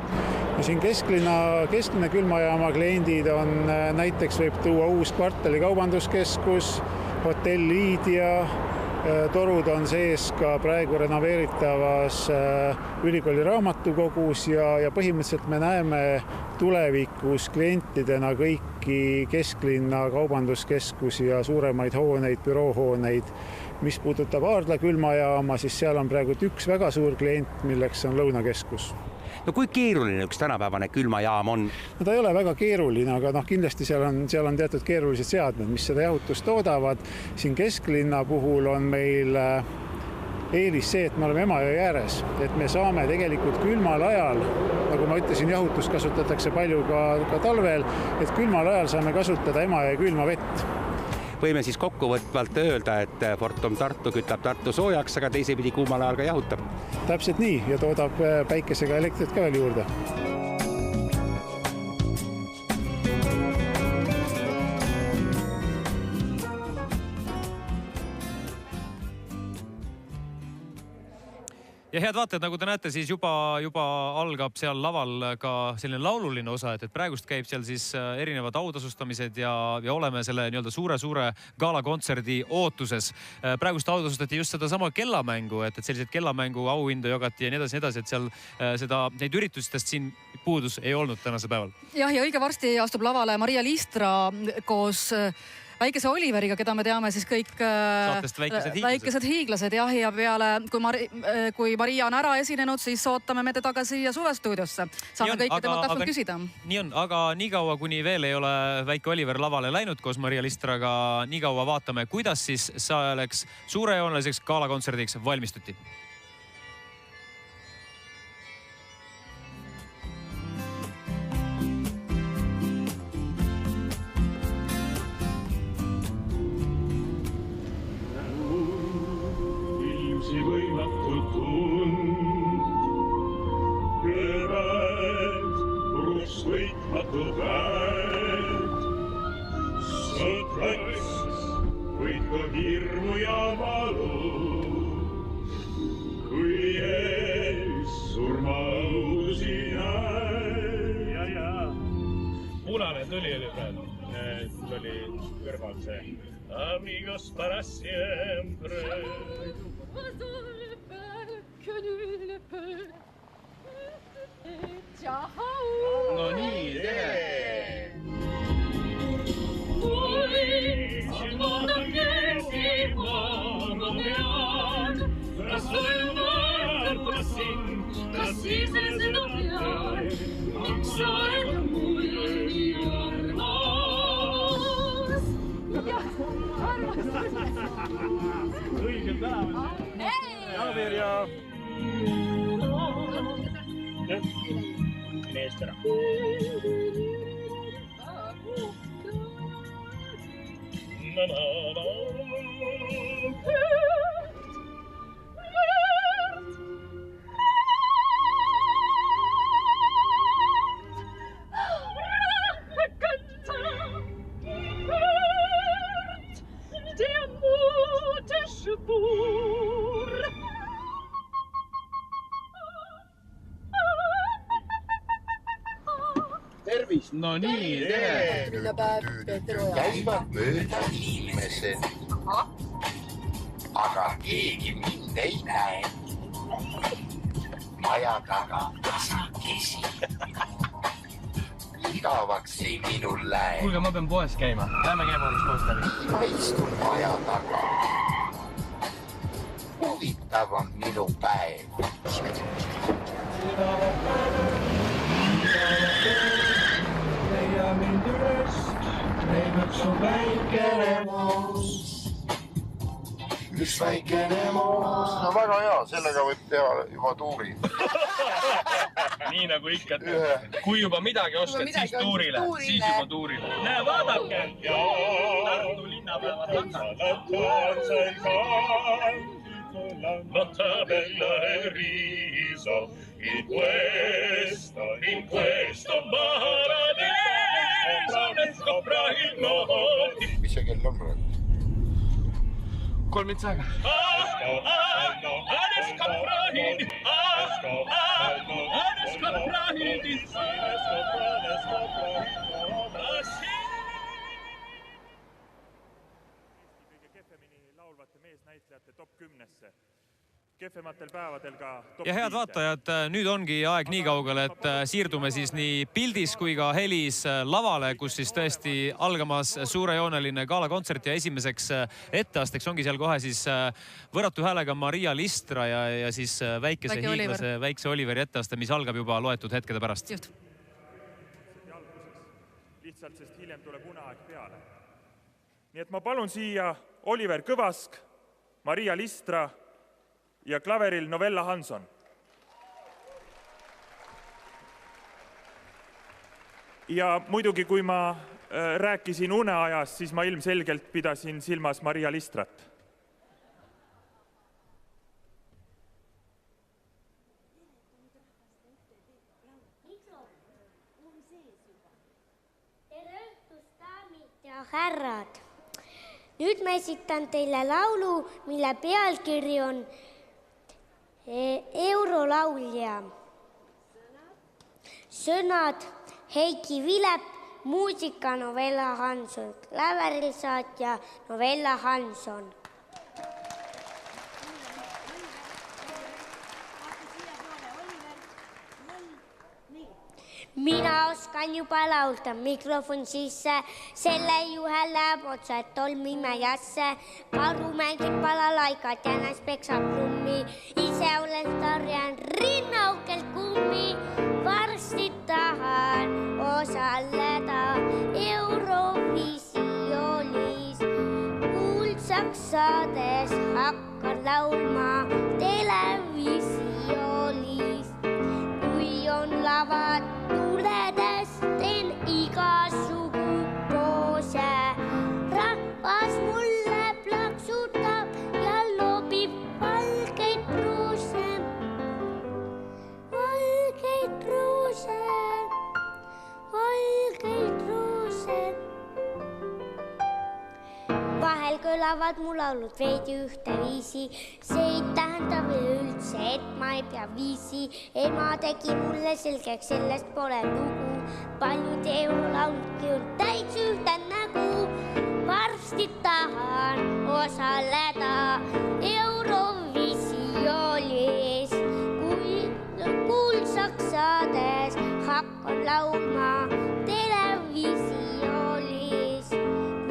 Siin kesklinna külmajaama kliendid on, näiteks võib tuua uus kvartali kaubanduskeskus, hotell Liidia, torud on sees ka praegu renoveeritavas ülikooli raamatukogus ja põhimõtteliselt me näeme tulevikus klientidena kõiki kesklinna kaubanduskeskusi ja suuremaid hooneid, büroohooneid. Mis puudutab Aardla külmajaama, siis seal on praegu üks väga suur klient, milleks on Lõunakeskus. No kui keeruline üks tänapäevane külmajaam on? No ta ei ole väga keeruline, aga kindlasti seal on teatud keerulised seadmed, mis seda jahutust toodavad. Siin kesklinna puhul on meil eelis see, et me oleme Emajõe ääres, et me saame tegelikult külmal ajal, nagu ma ütlesin, jahutust kasutatakse palju ka talvel, et külmal ajal saame kasutada Emajõe külma vett. Võime siis kokkuvõtvalt öelda, et Fortum Tartu kütab Tartu soojaks, aga teisepidi kuumal ajal ka jahutab. Täpselt nii ja toodab päikesega elektrit ka veel juurde. Ja head vaatajad, nagu te näete, siis juba algab seal laval ka selline laululine osa, et praegust käib seal siis erinevad autasustamised ja oleme selle nii-öelda suure galakontserdi ootuses. Praegust autasustati just seda sama kellamängu, et sellised kellamängu auhindu jagati ja nii edasi, et seal neid üritustest siin puudus ei olnud tänase päeval. Jah, ja õige varsti astub lavale Maria Liistra koos väikese Oliveriga, keda me teame siis kõik väikesed hiiglased jah, ja peale, kui Maria on ära esinenud, siis ootame me teda ka siia suvestuudiosse. Saame kõike temalt täpselt küsida. Nii on, aga nii kaua, kuni veel ei ole väike Oliver lavale läinud koos Maria Listraga, nii kaua vaatame, kuidas siis selleks suurejooneliseks galakontserdiks valmistuti. Võimatud tund, kevät, pruuks võitmatu päev. Sõtraks võid ka hirmu ja valu, kui ees surmausi näe. Ja. Punane tuli oli praegu, tuli kõrval see. Amigos para siempre. No nii, tere! Õige päev! Javier ja... Meest ära. Tervist! No nii, tere! Käivad mööda inimesed, aga keegi mind ei näe. Maja taga tasakesi. Igavaks ei minul lähe. Kuulge, ma pean poes käima. Lähme käima üks koos läbi. Ma istun maja taga. Huvitav on minu päev. Leia mind üles, leidnud su väikene moos. Üks väikene moos. No väga hea, sellega võib teha juba tuuri. Nii nagu ikka, kui juba midagi oskad, siis tuurile. Siis juba tuurile. Näe, vaadake! Tartu linnapäeva Bella e riso in questo paradiso ne scopra il modo. Mis see kell on praegu? 3 minutit aega. Laulvate meesnäitlejate top 10-sse. Kehvematel päevadel ka top 5. Ja head vaatajad, nüüd ongi aeg nii kaugel, et siirdume siis nii pildis kui ka helis lavale, kus siis tõesti algamas suurejooneline galakontsert ja esimeseks etteasteks ongi seal kohe siis võrratu häälega Maria Listra ja siis väikese hiiglase, väikse Oliveri etteaste, mis algab juba loetud hetkede pärast. Just. Lihtsalt, sest hiljem tuleb uneaeg peale. Nii et ma palun siia Oliver Kõvask, Maria Listra ja klaveril Novella Hanson. Ja muidugi, kui ma rääkisin uneajast, siis ma ilmselgelt pidasin silmas Maria Listrat. Tere õhtust, daamid ja härrad! Nüüd ma esitan teile laulu, mille pealkiri on Eurolaulja. Sõnad Heiki Vilep, muusika Novella Hanson, klaveril saatja Novella Hanson. Mina oskan juba laulda, mikrofon sisse, selle juhe läheb otsa, et tolmime jasse. Karu mängib balalaikat ja näes peksab krummi. Ise olen starjan rinnaukelt kummi. Varsti tahan osaleda Eurovisioonis. Kuulsaks saades hakkan laulma televisioonis. Kui on lavad tuledes, teen igasugu poose. Rahvas mulle plaksutab ja loobib valgeid pruuse. Valgeid pruuse, valgeid pruuse. Vahel kõlavad mu laulud veidi ühte viisi. See ei tähenda veel üldse, et ma ei pea viisi. Ema tegi mulle selgeks, sellest pole lugu. Paljud eurolauludki on täits ühte nägu. Varsti tahan osaleda Eurovisioonis. Kui kuulsaks saades hakkan laulma televisioonis.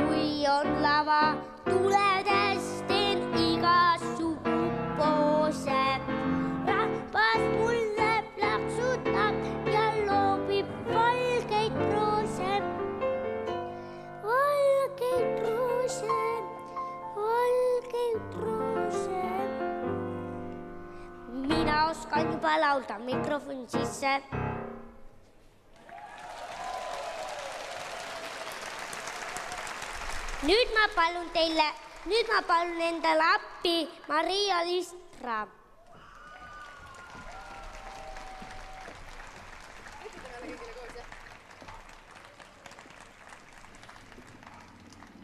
Kui on lava tuledes, teen igasugu poose. Rahvas mulle plaksutab ja loobib valgeid proose. Valgeid proose, valgeid proose. Mina oskan juba laulda mikrofon sisse. Nüüd ma palun endale appi Maria Listra.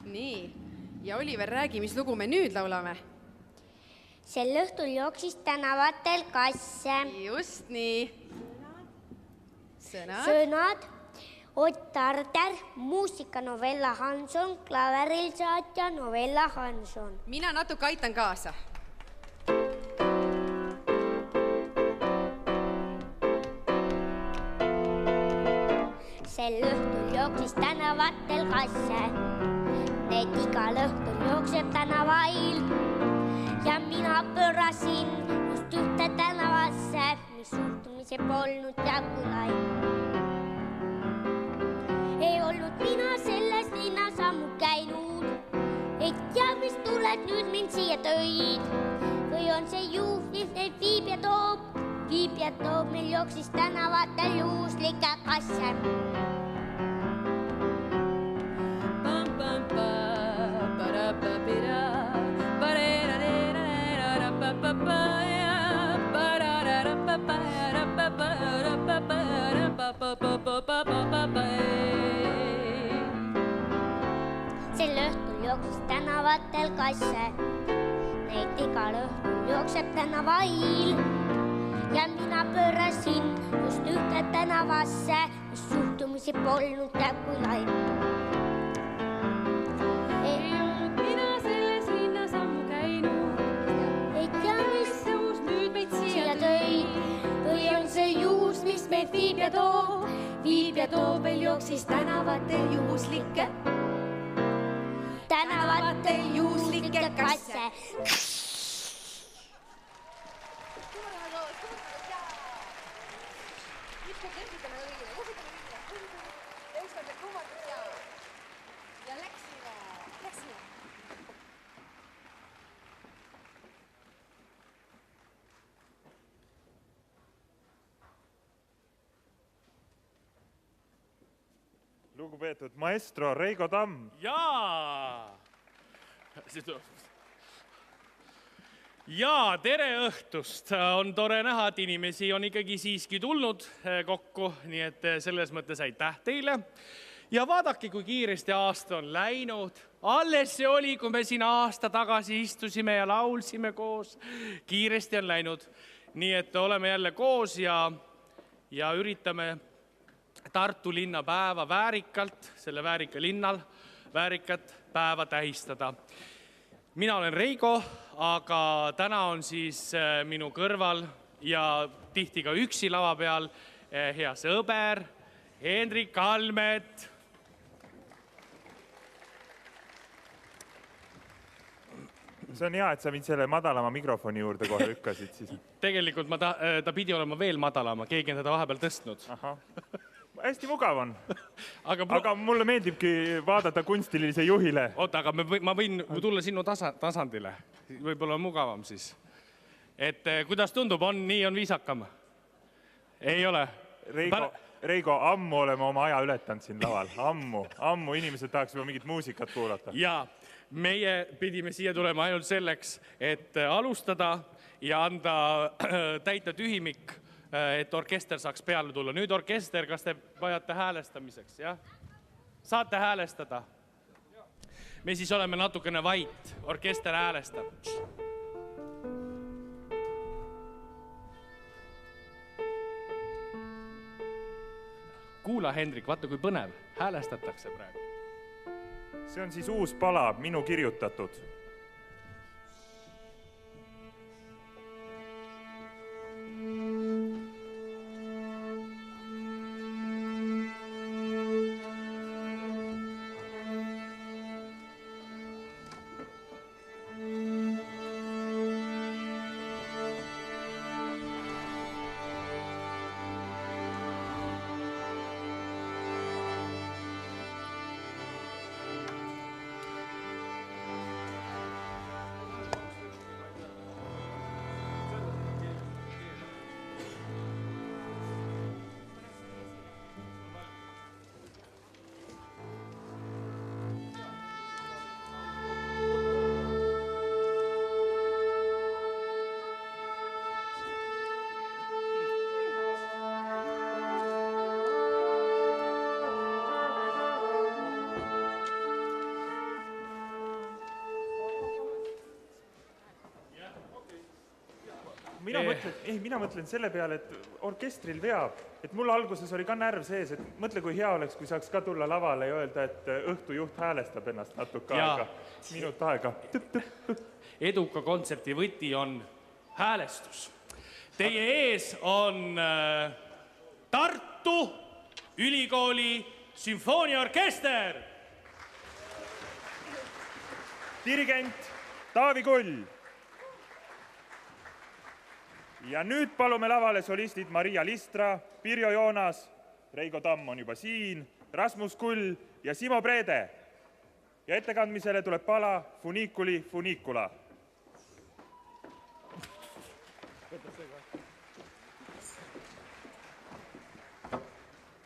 Nii, ja Oliver, räägi, mis lugu me nüüd laulame? Sel õhtul jooksis tänavatel kasse. Just nii. Sõnad. Ott Arder, muusika Novella Hanson, klaveril saatja Novella Hanson. Mina natuke aitan kaasa. Sel õhtul jooksis tänavatel kasse. Need igal õhtul jookseb tänavail. Ja mina pöörasin just ühte tänavasse, mis suhtumise polnud jakulai. Ei olnud mina selles linnas ammu käinud. Ei tea, mis tuled nüüd mind siia tõid. Või on see juht, mis neid viib ja toob. Viib ja toob, meil jooksis tänavatel juhuslikke kasse. Sel õhtul jooksis tänavatel kasse. Neid igal õhtul jookseb tänavail. Ja mina pöörasin just ühte tänavasse, mis suhtumisi polnud täpulai. Ei olnud mina selles linnas ammu käinud. Ei tea, mis juhus nüüd meid siia tõi. Või on see juhus, mis meid viib ja toob. Viib ja toob, meil jooksis tänavatel juhuslikke. Tänavatel juhuslikke kasse. Lugupeetud maestro Reigo Tamm. Jaa, tere õhtust. On tore näha, et inimesi on ikkagi siiski tulnud kokku, nii et selles mõttes aitäh teile. Ja vaadake, kui kiiresti aasta on läinud. Alles see oli, kui me siin aasta tagasi istusime ja laulsime koos. Kiiresti on läinud. Nii et oleme jälle koos ja üritame Tartu linna päeva väärikalt, selle väärika linnal väärikat päeva tähistada. Mina olen Reigo, aga täna on siis minu kõrval ja tihti ka üksi lava peal hea sõber Hendrik Almet. See on hea, et sa mind selle madalama mikrofoni juurde kohe lükkasid siis. Tegelikult ta pidi olema veel madalama, keegi on teda vahepeal tõstnud. Hästi mugav on. Aga mulle meeldibki vaadata kunstilise juhile. Oota, aga ma võin tulla sinu tasandile. Võib-olla mugavam siis. Et kuidas tundub, nii on viisakam? Ei ole? Reigo, ammu oleme oma aja ületanud siin laval. Ammu inimesed tahaks juba mingit muusikat kuulata. Jaa, meie pidime siia tulema ainult selleks, et alustada ja anda täita tühimik, et orkester saaks peale tulla. Nüüd orkester, kas te vajate häälestamiseks, jah? Saate häälestada? Me siis oleme natukene vait. Orkester häälestab. Kuula, Hendrik, vaata kui põnev. Häälestatakse praegu. See on siis uus pala, minu kirjutatud. mina mõtlen selle peale, et orkestril veab. Et mul alguses oli ka närv sees, et mõtle, kui hea oleks, kui saaks ka tulla lavale ja öelda, et õhtujuht häälestab ennast natuke aega, minut aega. Eduka kontserti võti on häälestus. Teie ees on Tartu Ülikooli sümfooniaorkester. Dirigent Taavi Kull. Ja nüüd palume lavale solistid Maria Listra, Pirjo Joonas, Reigo Tamm on juba siin, Rasmus Kull ja Simo Preede. Ja ettekandmisele tuleb pala Funiculi Funicula.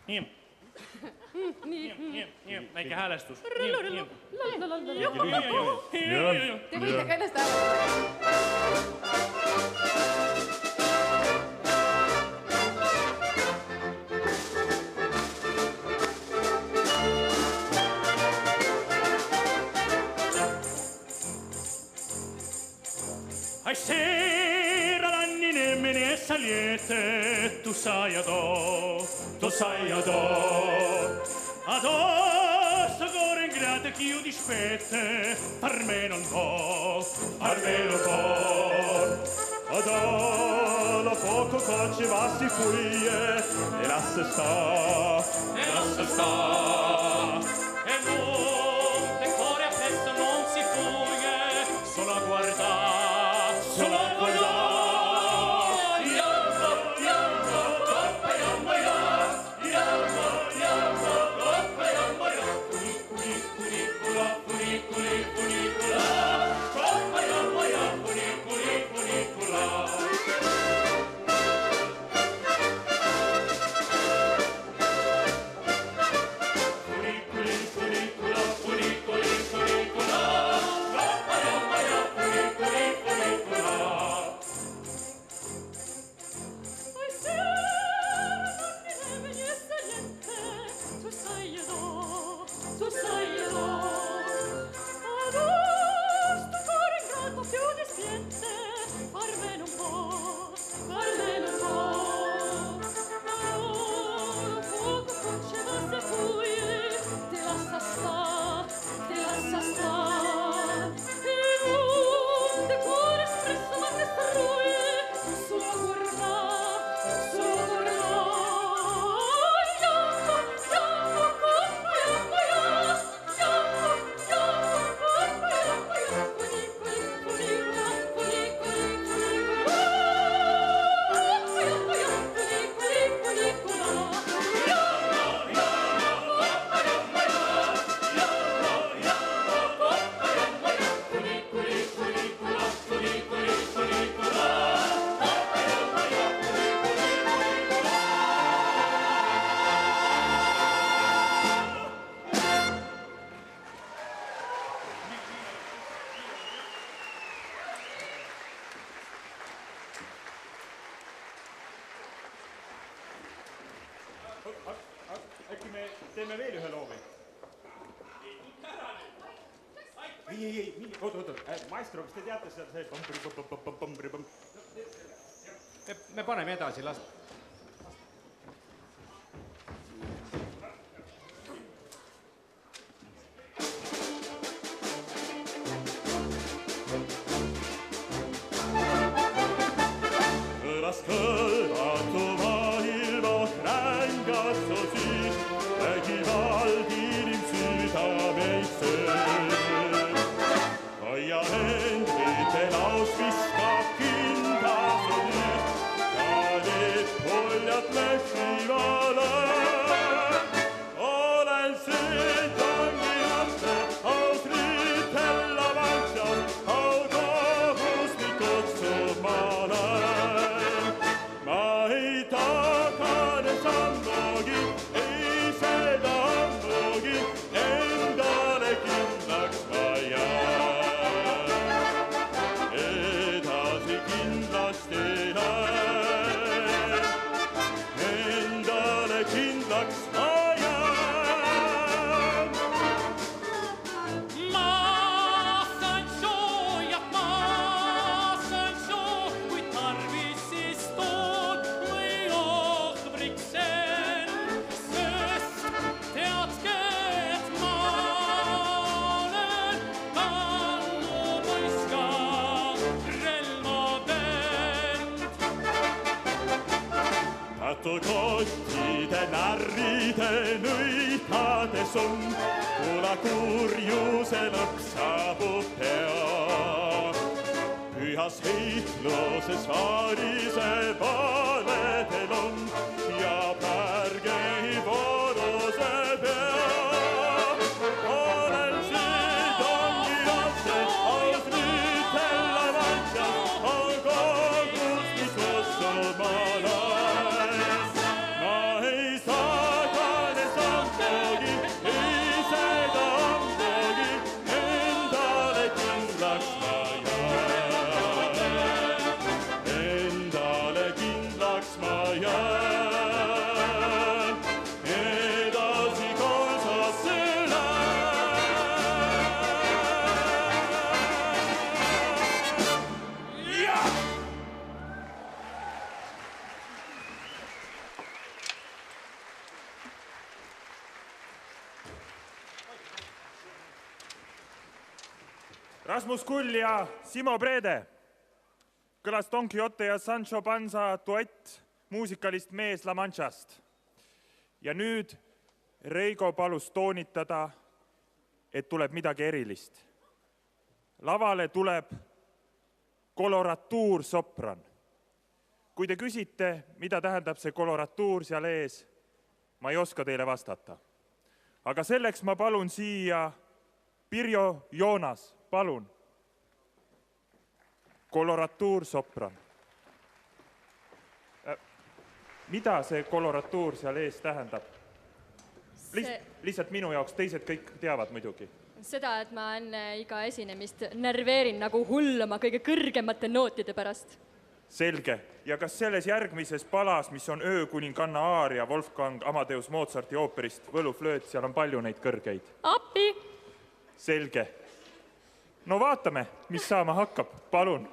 Nii, väike häälestus. Te võite ka ennast hääletada. Ai sera l'annine me ne saliete, tu sai adò. Addosso gore ingrate che io dispette, per me non può. Adò la poco faceva si fuie, e lascia sta. E monte cuore a pezzo non si fuie, solo a guardare. Äkki me teeme veel ühe loovi? Ei, oota, maestro, kas te teate seal see... Me paneme edasi, las... Las kõlvatu maailma rängatso siis, vägivald inimsüdameid sööb. Hoia endrite laus viskab kindlase nüüd, ja need poljad läksivale. Olen sünd anginatte, aus riitella vaksad, au kohus nii kutsub maale. Ma ei tagane sammugi, ei seda ammugi, endale kindlaks vaja. Edasi kindlasti näen, autokottide, närride, nõikade summ, kuna kurjuse lõpp saabub pea. Pühas heitluses variseb valedel on ja pärge voruse pea. Olen siit ongi otse, aus nüüd hella vantsa, on kogus, mis võtsub ma laes. Ma ei saagane sampogi, ei seda ampogi, endale kindlaks ma Rasmus Kull ja Simo Brede. Kõlas Don Quixote ja Sancho Panza duett muusikalist Mees La Manchast. Ja nüüd Reigo palus toonitada, et tuleb midagi erilist. Lavale tuleb koloratuursopran. Kui te küsite, mida tähendab see koloratuur seal ees, ma ei oska teile vastata. Aga selleks ma palun siia Pirjo Joonas. Palun. Koloratuursopran. Mida see koloratuur seal ees tähendab? Lihtsalt minu jaoks, teised kõik teavad muidugi. Seda, et ma enne iga esinemist närveerin nagu hullama kõige kõrgemate nootide pärast. Selge. Ja kas selles järgmises palas, mis on Öökuninganna aaria Wolfgang Amadeus Mozarti ooperist Võluflööt, seal on palju neid kõrgeid? Appi! Selge. No vaatame, mis saama hakkab. Palun.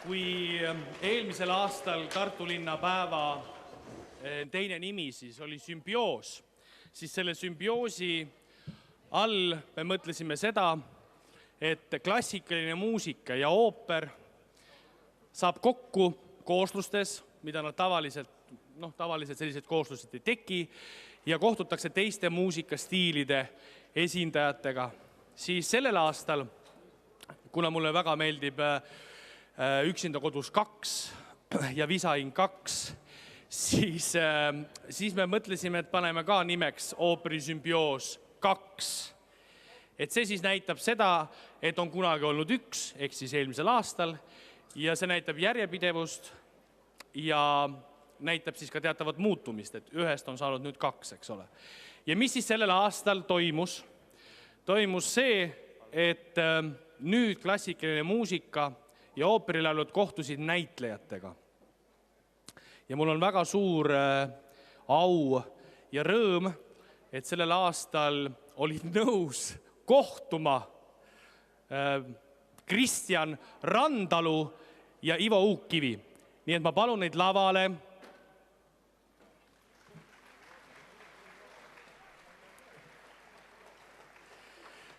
kui eelmisel aastal Tartu linnapäeva teine nimi siis oli Sümbioos, siis selle sümbioosi all me mõtlesime seda, et klassikaline muusika ja ooper saab kokku kooslustes, mida nad tavaliselt sellised kooslused ei teki, ja kohtutakse teiste muusikastiilide esindajatega. Siis sellel aastal, kuna mulle väga meeldib Üksinda kodus 2 ja Visain 2, siis me mõtlesime, et paneme ka nimeks Ooperi Sümbioos 2. Et see siis näitab seda, et on kunagi olnud 1, ehk siis eelmisel aastal, ja see näitab järjepidevust ja näitab siis ka teatavat muutumist, et 1 on saanud nüüd 2, eks ole. Ja mis siis sellel aastal toimus? Toimus see, et nüüd klassikaline muusika ja ooperilaulud kohtusid näitlejatega. Ja mul on väga suur au ja rõõm, et sellel aastal olid nõus kohtuma Kristjan Randalu ja Ivo Uukkivi. Nii et ma palun neid lavale.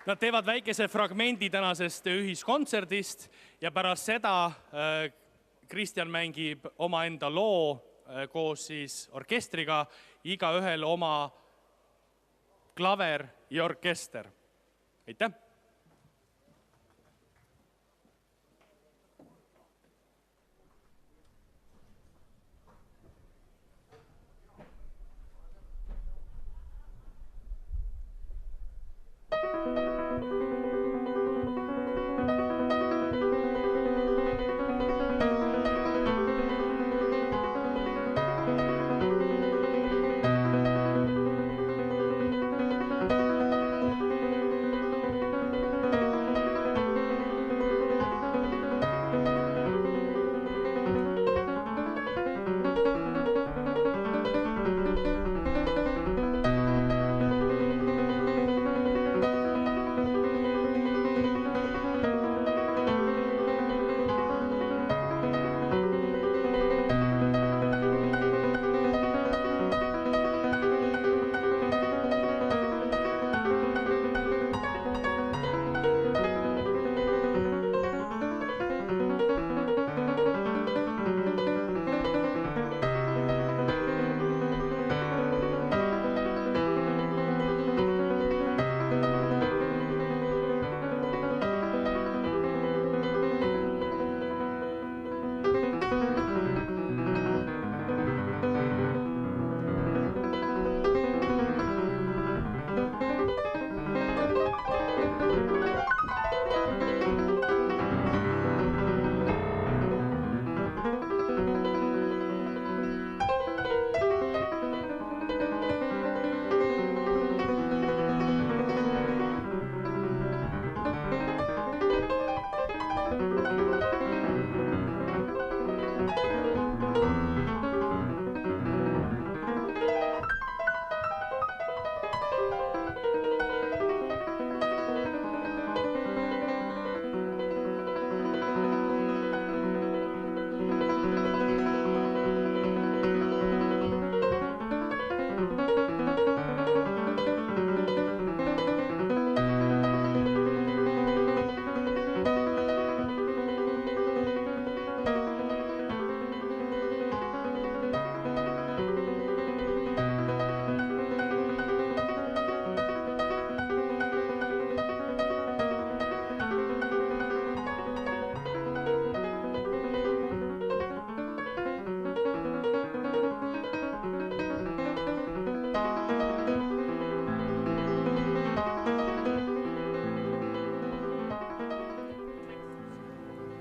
Nad teevad väikese fragmendi tänasest ühiskontserdist ja pärast seda Kristjan mängib omaenda loo koos siis orkestriga, igaühel oma klaver ja orkester. Aitäh!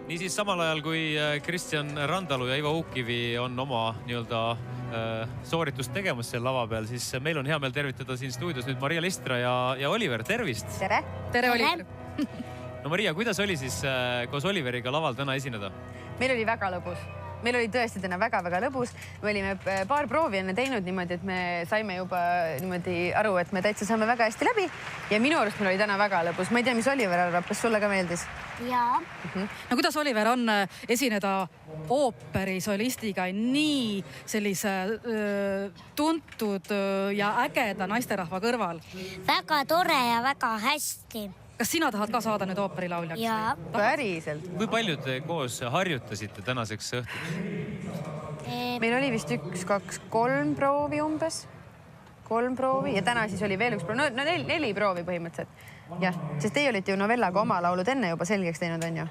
Niisiis samal ajal, kui Kristjan Randalu ja Ivo Uukkivi on oma sooritust tegemas seal lava peal, siis meil on hea meel tervitada siin stuudios nüüd Maria Listra ja Oliver, tervist! Tere! Tere, Oliver! No Maria, kuidas oli siis koos Oliveriga laval täna esineda? Meil oli väga lõbus. meil oli tõesti täna väga-väga lõbus. Me olime paar proovi enne teinud niimoodi, et me saime juba niimoodi aru, et me täitsa saame väga hästi läbi. Ja minu arust meil oli täna väga lõbus. Ma ei tea, mis Oliver arvab, kas sulle ka meeldis? Jaa. No kuidas Oliver on esineda ooperisolistiga nii sellise tuntud ja ägeda naisterahva kõrval? Väga tore ja väga hästi. Kas sina tahad ka saada nüüd ooperilauljaks? Jaa. Päriselt. Kui palju te koos harjutasite tänaseks õhtuks? Meil oli vist 1, 2, 3 proovi umbes. 3 proovi ja täna siis oli veel üks proovi. No 4 proovi põhimõtteliselt. Jah, sest teie olite ju novellaga oma laulud enne juba selgeks teinud, on ju?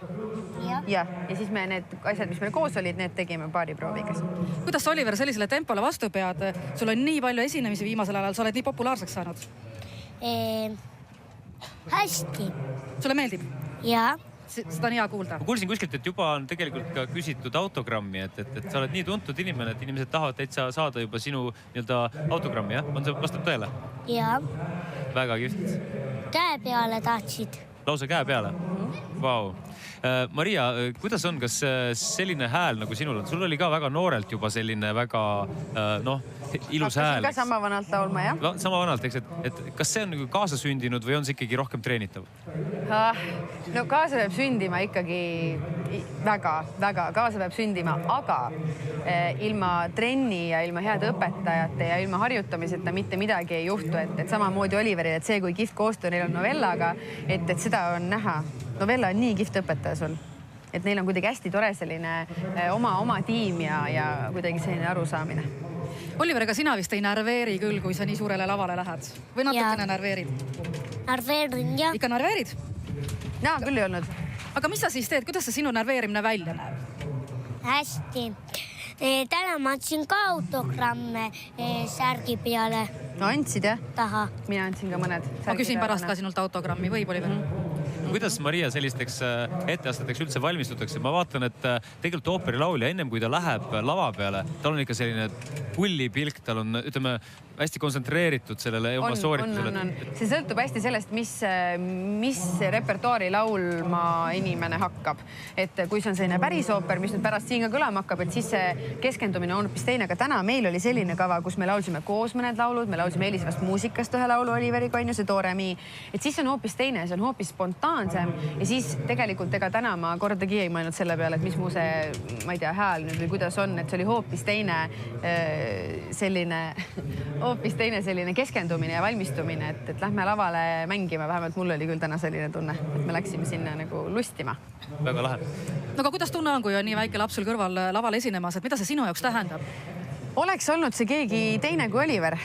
Ja siis me need asjad, mis meil koos olid, need tegime paari prooviga. Kuidas Oliver sellisele tempole vastu pead? Sul on nii palju esinemisi viimasel ajal, sa oled nii populaarseks saanud. Hästi. Sulle meeldib? Jaa. Seda on hea kuulda. Ma kuulsin kuskilt, et juba on tegelikult ka küsitud autogrammi, et sa oled nii tuntud inimene, et inimesed tahavad täitsa saada juba sinu autogrammi, jah? On see vastab tõele? Jaa. Väga kihvt. Käe peale tahtsid. Lausa käe peale? Vau. Maria, kuidas on, kas selline hääl nagu sinul on? Sul oli ka väga noorelt juba selline väga, ilus hääl. Hakkasin ka sama vanalt laulma, jah? Sama vanalt, eks, et kas see on nagu kaasasündinud või on see ikkagi rohkem treenitav? No kaasa peab sündima ikkagi väga kaasa peab sündima, aga ilma trenni ja ilma head õpetajate ja ilma harjutamiseta mitte midagi ei juhtu, et samamoodi Oliveril, et see, kui kihvt koostöö neil on novellaga, et seda on näha. Novella on nii kihvt õpetaja sul, et neil on kuidagi hästi tore selline oma tiim ja kuidagi selline arusaamine. Oliver, ega sina vist ei närveeri küll, kui sa nii suurele lavale lähed? Või natukene närveerid? Närveerin, jah. Ikka närveerid? Jaa, küll ei olnud. Aga mis sa siis teed? Kuidas see sinu närveerimine välja näeb? Hästi. Täna ma andsin ka autogramme särgi peale. No andsid, jah? Taha. Mina andsin ka mõned. Ma küsin pärast ka sinult autogrammi, võib, Oliver? Kuidas Maria sellisteks etteasteteks üldse valmistutakse? Ma vaatan, et tegelikult ooperilaulja ennem kui ta läheb lava peale, tal on ikka selline pullipilk, tal on, ütleme, hästi kontsentreeritud sellele oma sooritusele. See sõltub hästi sellest, mis repertuaari laulma inimene hakkab. Et kui see on selline päris ooper, mis nüüd pärast siin ka kõlama hakkab, et siis see keskendumine on hoopis teine. Aga täna meil oli selline kava, kus me laulsime koos mõned laulud, me laulsime Elisevast muusikast ühe laulu Oliveriga, on ju, see Doremi. Et siis on hoopis teine, see on hoopis spontaansem. Ja siis tegelikult ega täna ma kordagi ei mõelnud selle peale, et mis mu see, ma ei tea, hääl nüüd või kuidas on, et see oli hoopis teine selline keskendumine ja valmistumine, et lähme lavale mängima, vähemalt mul oli küll täna selline tunne, et me läksime sinna nagu lustima. Väga lahe. No aga kuidas tunne on, kui on nii väike laps sul kõrval laval esinemas, et mida see sinu jaoks tähendab? Oleks olnud see keegi teine kui Oliver.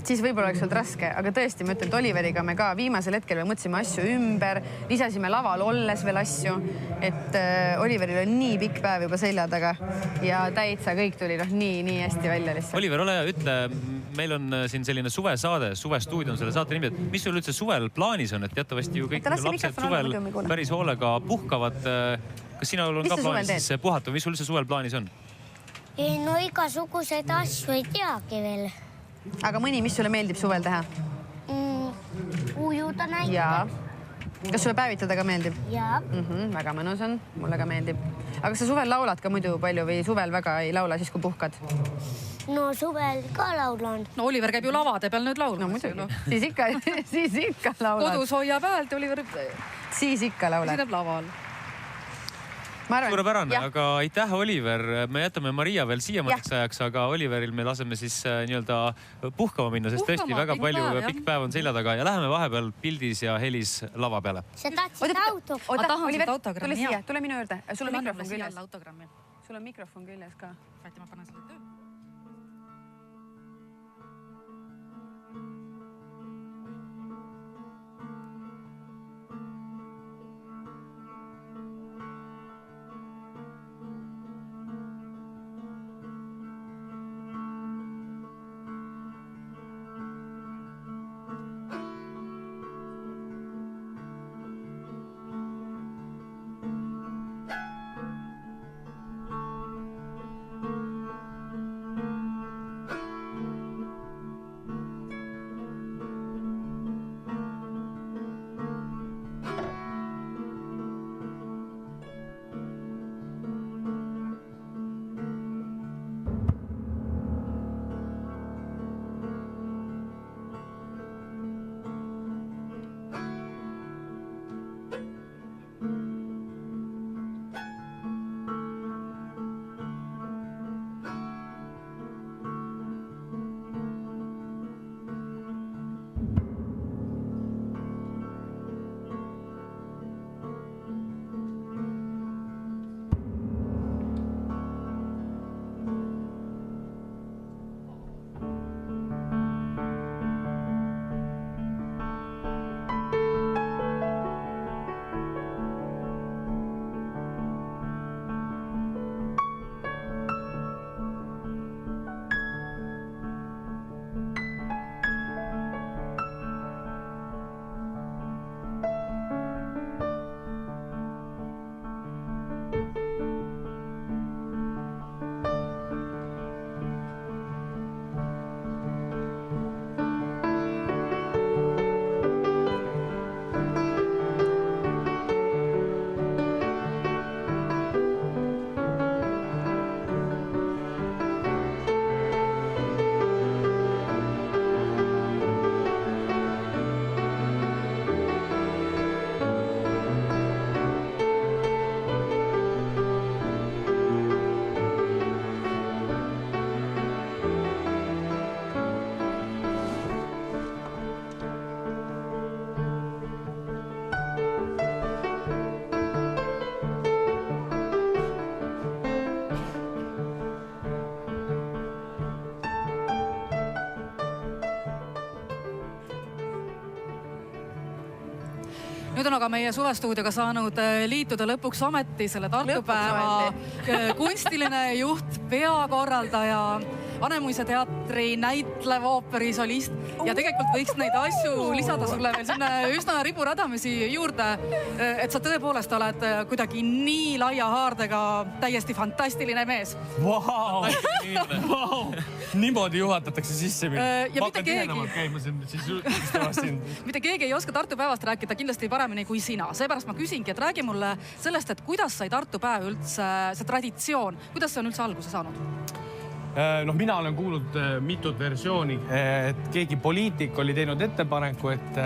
Siis võib-olla oleks olnud raske, aga tõesti, ma ütlen, et Oliveriga me ka viimasel hetkel me mõtlesime asju ümber, lisasime laval olles veel asju, et Oliveril on nii pikk päev juba selja taga ja täitsa kõik tuli nii hästi välja lihtsalt. Oliver, ole hea, ütle, meil on siin selline suvesaade, Suvestuudio on selle saate nimi, et mis sul üldse suvel plaanis on, et teatavasti ju kõik lapsed suvel päris hoolega puhkavad. Kas sina on ka plaanis siis puhata, mis sul üldse suvel plaanis on? No igasuguseid asju ei teagi veel. Aga mõni, mis sulle meeldib suvel teha? Ujuda näitab. Jaa. Kas sulle päevitada ka meeldib? Jaa. Väga mõnus on, mulle ka meeldib. Aga sa suvel laulad ka muidu palju või suvel väga ei laula siis, kui puhkad? No suvel ka laulan. No Oliver käib ju lavade peal nüüd laulma. No muidugi. Siis ikka laulad. Kodus hoia pealt ja Oliver... Siis ikka laulad. Esineb laval. Suurepärane, aga aitäh, Oliver. Me jätame Maria veel siiamaaniks ajaks, aga Oliveril me laseme siis nii-öelda puhkama minna, sest tõesti väga palju pikk päev on selja taga ja läheme vahepeal pildis ja helis lava peale. Sa tahtsid auto? Oota, Oliver, tule siia, tule minu juurde. Sul on mikrofon küljes. Sul on mikrofon küljes ka. Äkki ma panen selle töö. nüüd on aga meie suvestuudioga saanud liituda lõpuks ometi selle Tartu päeva kunstiline juht, peakorraldaja, Vanemuise teatri näitlev ooperisolist ja tegelikult võiks neid asju lisada sulle veel sinna üsna riburadamisi juurde, et sa tõepoolest oled kuidagi nii laia haardega täiesti fantastiline mees. Vau! Niimoodi juhatatakse sisse mind. Ja Ma hakkan tihedamalt käima siin. Mitte keegi ei oska Tartu päevast rääkida kindlasti paremini kui sina. Seepärast ma küsingi, et räägi mulle sellest, et kuidas sai Tartu päev üldse, see traditsioon, kuidas see on üldse alguse saanud? Mina olen kuulnud mitut versiooni, et keegi poliitik oli teinud ettepaneku, et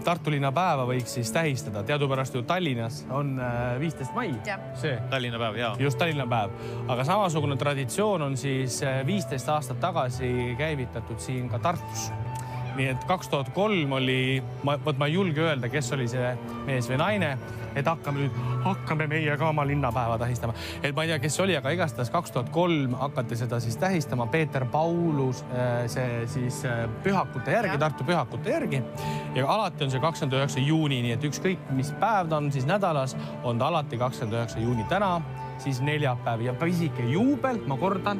Tartu linna päeva võiks siis tähistada. Teadupärast ju Tallinnas on 15. mai. See. Tallinna päev, jaa. Just Tallinna päev. Aga samasugune traditsioon on siis 15 aastat tagasi käivitatud siin ka Tartus. Nii et 2003 oli, ma ei julge öelda, kes oli see mees või naine, et hakkame meie ka oma linnapäeva tähistama. Et ma ei tea, kes oli, aga igastahes 2003 hakati seda siis tähistama Peeter Paulus see siis pühakute järgi, Tartu pühakute järgi. Ja alati on see 29. juuni, nii et ükskõik mis päev ta on siis nädalas, on ta alati 29. juuni täna, siis neljapäev ja pisike juubel, ma kordan,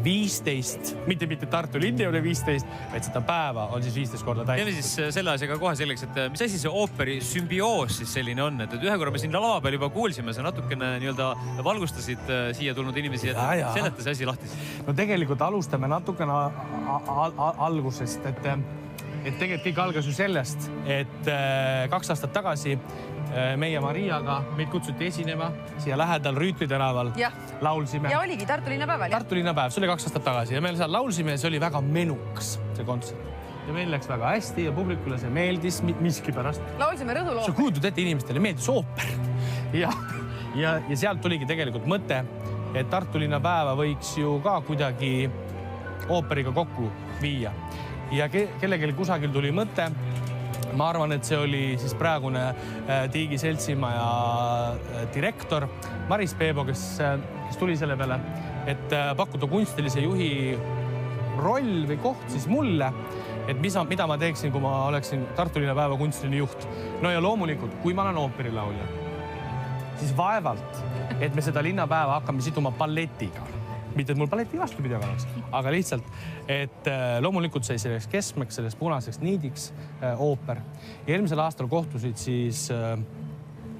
15, mitte Tartu linn ei ole 15, vaid seda päeva on siis 15 korda täis. Teeme siis selle asjaga kohe selgeks, et mis asi see ooperi sümbioos siis selline on, et ühe korra me siin lava peal juba kuulsime, sa natukene valgustasid siia tulnud inimesi, et seleta see asi lahti. No tegelikult alustame natukene algusest, et tegelikult kõik algas ju sellest, et 2 aastat tagasi meie Mariaga meid kutsuti esinema siia lähedal Rüütli tänaval. Laulsime. Ja oligi Tartu linnapäeval. Tartu linnapäev, see oli 2 aastat tagasi ja meil seal laulsime ja see oli väga menukas, see kontsert. Ja meil läks väga hästi ja publikule see meeldis miski pärast. Laulsime Rõdul ooper. Sa kujutad ette, inimestele meeldis ooper. Ja sealt tuligi tegelikult mõte, et Tartu linnapäeva võiks ju ka kuidagi ooperiga kokku viia. Ja kellelgi kusagil tuli mõte. Ma arvan, et see oli siis praegune Tiigi seltsimaja direktor Maris Peebo, kes tuli selle peale, et pakkuda kunstilise juhi roll või koht siis mulle, et mida ma teeksin, kui ma oleksin Tartu linnapäeva kunstiline juht. No ja loomulikult, kui ma olen ooperilaulja, siis vaevalt, et me seda linnapäeva hakkame siduma balletiga. Mitte, et mul balleti vastupidi oleks, aga lihtsalt, et loomulikult sai selleks keskmeks, selleks punaseks niidiks ooper. Eelmisel aastal kohtusid siis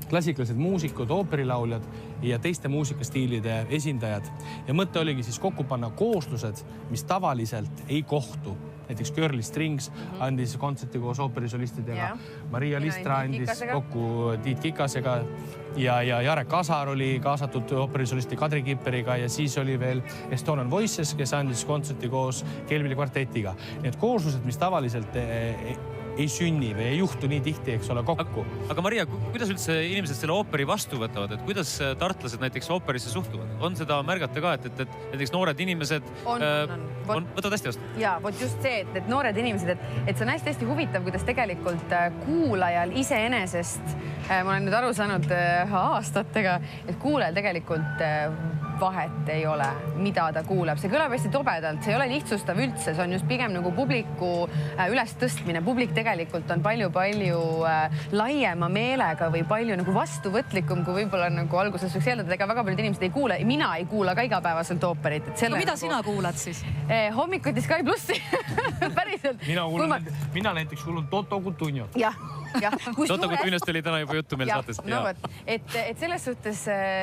klassikalised muusikud, ooperilauljad ja teiste muusikastiilide esindajad. Ja mõte oligi siis kokku panna kooslused, mis tavaliselt ei kohtu. Näiteks Curly Strings andis kontserti koos ooperisolistidega. Maria Listra andis kokku Tiit Kikasega ja Jarek Asar oli kaasatud ooperisolisti Kadri Kipperiga ja siis oli veel Estonian Voices, kes andis kontserti koos Kelvili kvartetiga. Need kooslused, mis tavaliselt ei sünni või ei juhtu nii tihti, eks ole, kokku. Aga Maria, kuidas üldse inimesed selle ooperi vastu võtavad? Et kuidas tartlased näiteks ooperisse suhtuvad? On seda märgata ka, et näiteks noored inimesed võtavad hästi vastu? Ja, vot just see, et noored inimesed, et see on hästi huvitav, kuidas tegelikult kuulajal iseenesest, ma olen nüüd aru saanud aastatega, et kuulajal tegelikult vahet ei ole, mida ta kuuleb. See kõlab hästi tobedalt, see ei ole lihtsustav üldse, see on just pigem nagu publiku üles tõstmine. Publik tegelikult on palju laiema meelega või palju nagu vastuvõtlikum, kui võib-olla nagu alguses võiks eeldada, ega väga paljud inimesed ei kuule. Mina ei kuula ka igapäevaselt ooperit. Mida sina kuulad siis? Hommikuti Sky Plussi. Päriselt. Mina näiteks kuulan Toto Kutunjot. Jah. Toto Kutunjast oli täna juba juttu meil saatest. Et selles suhtes,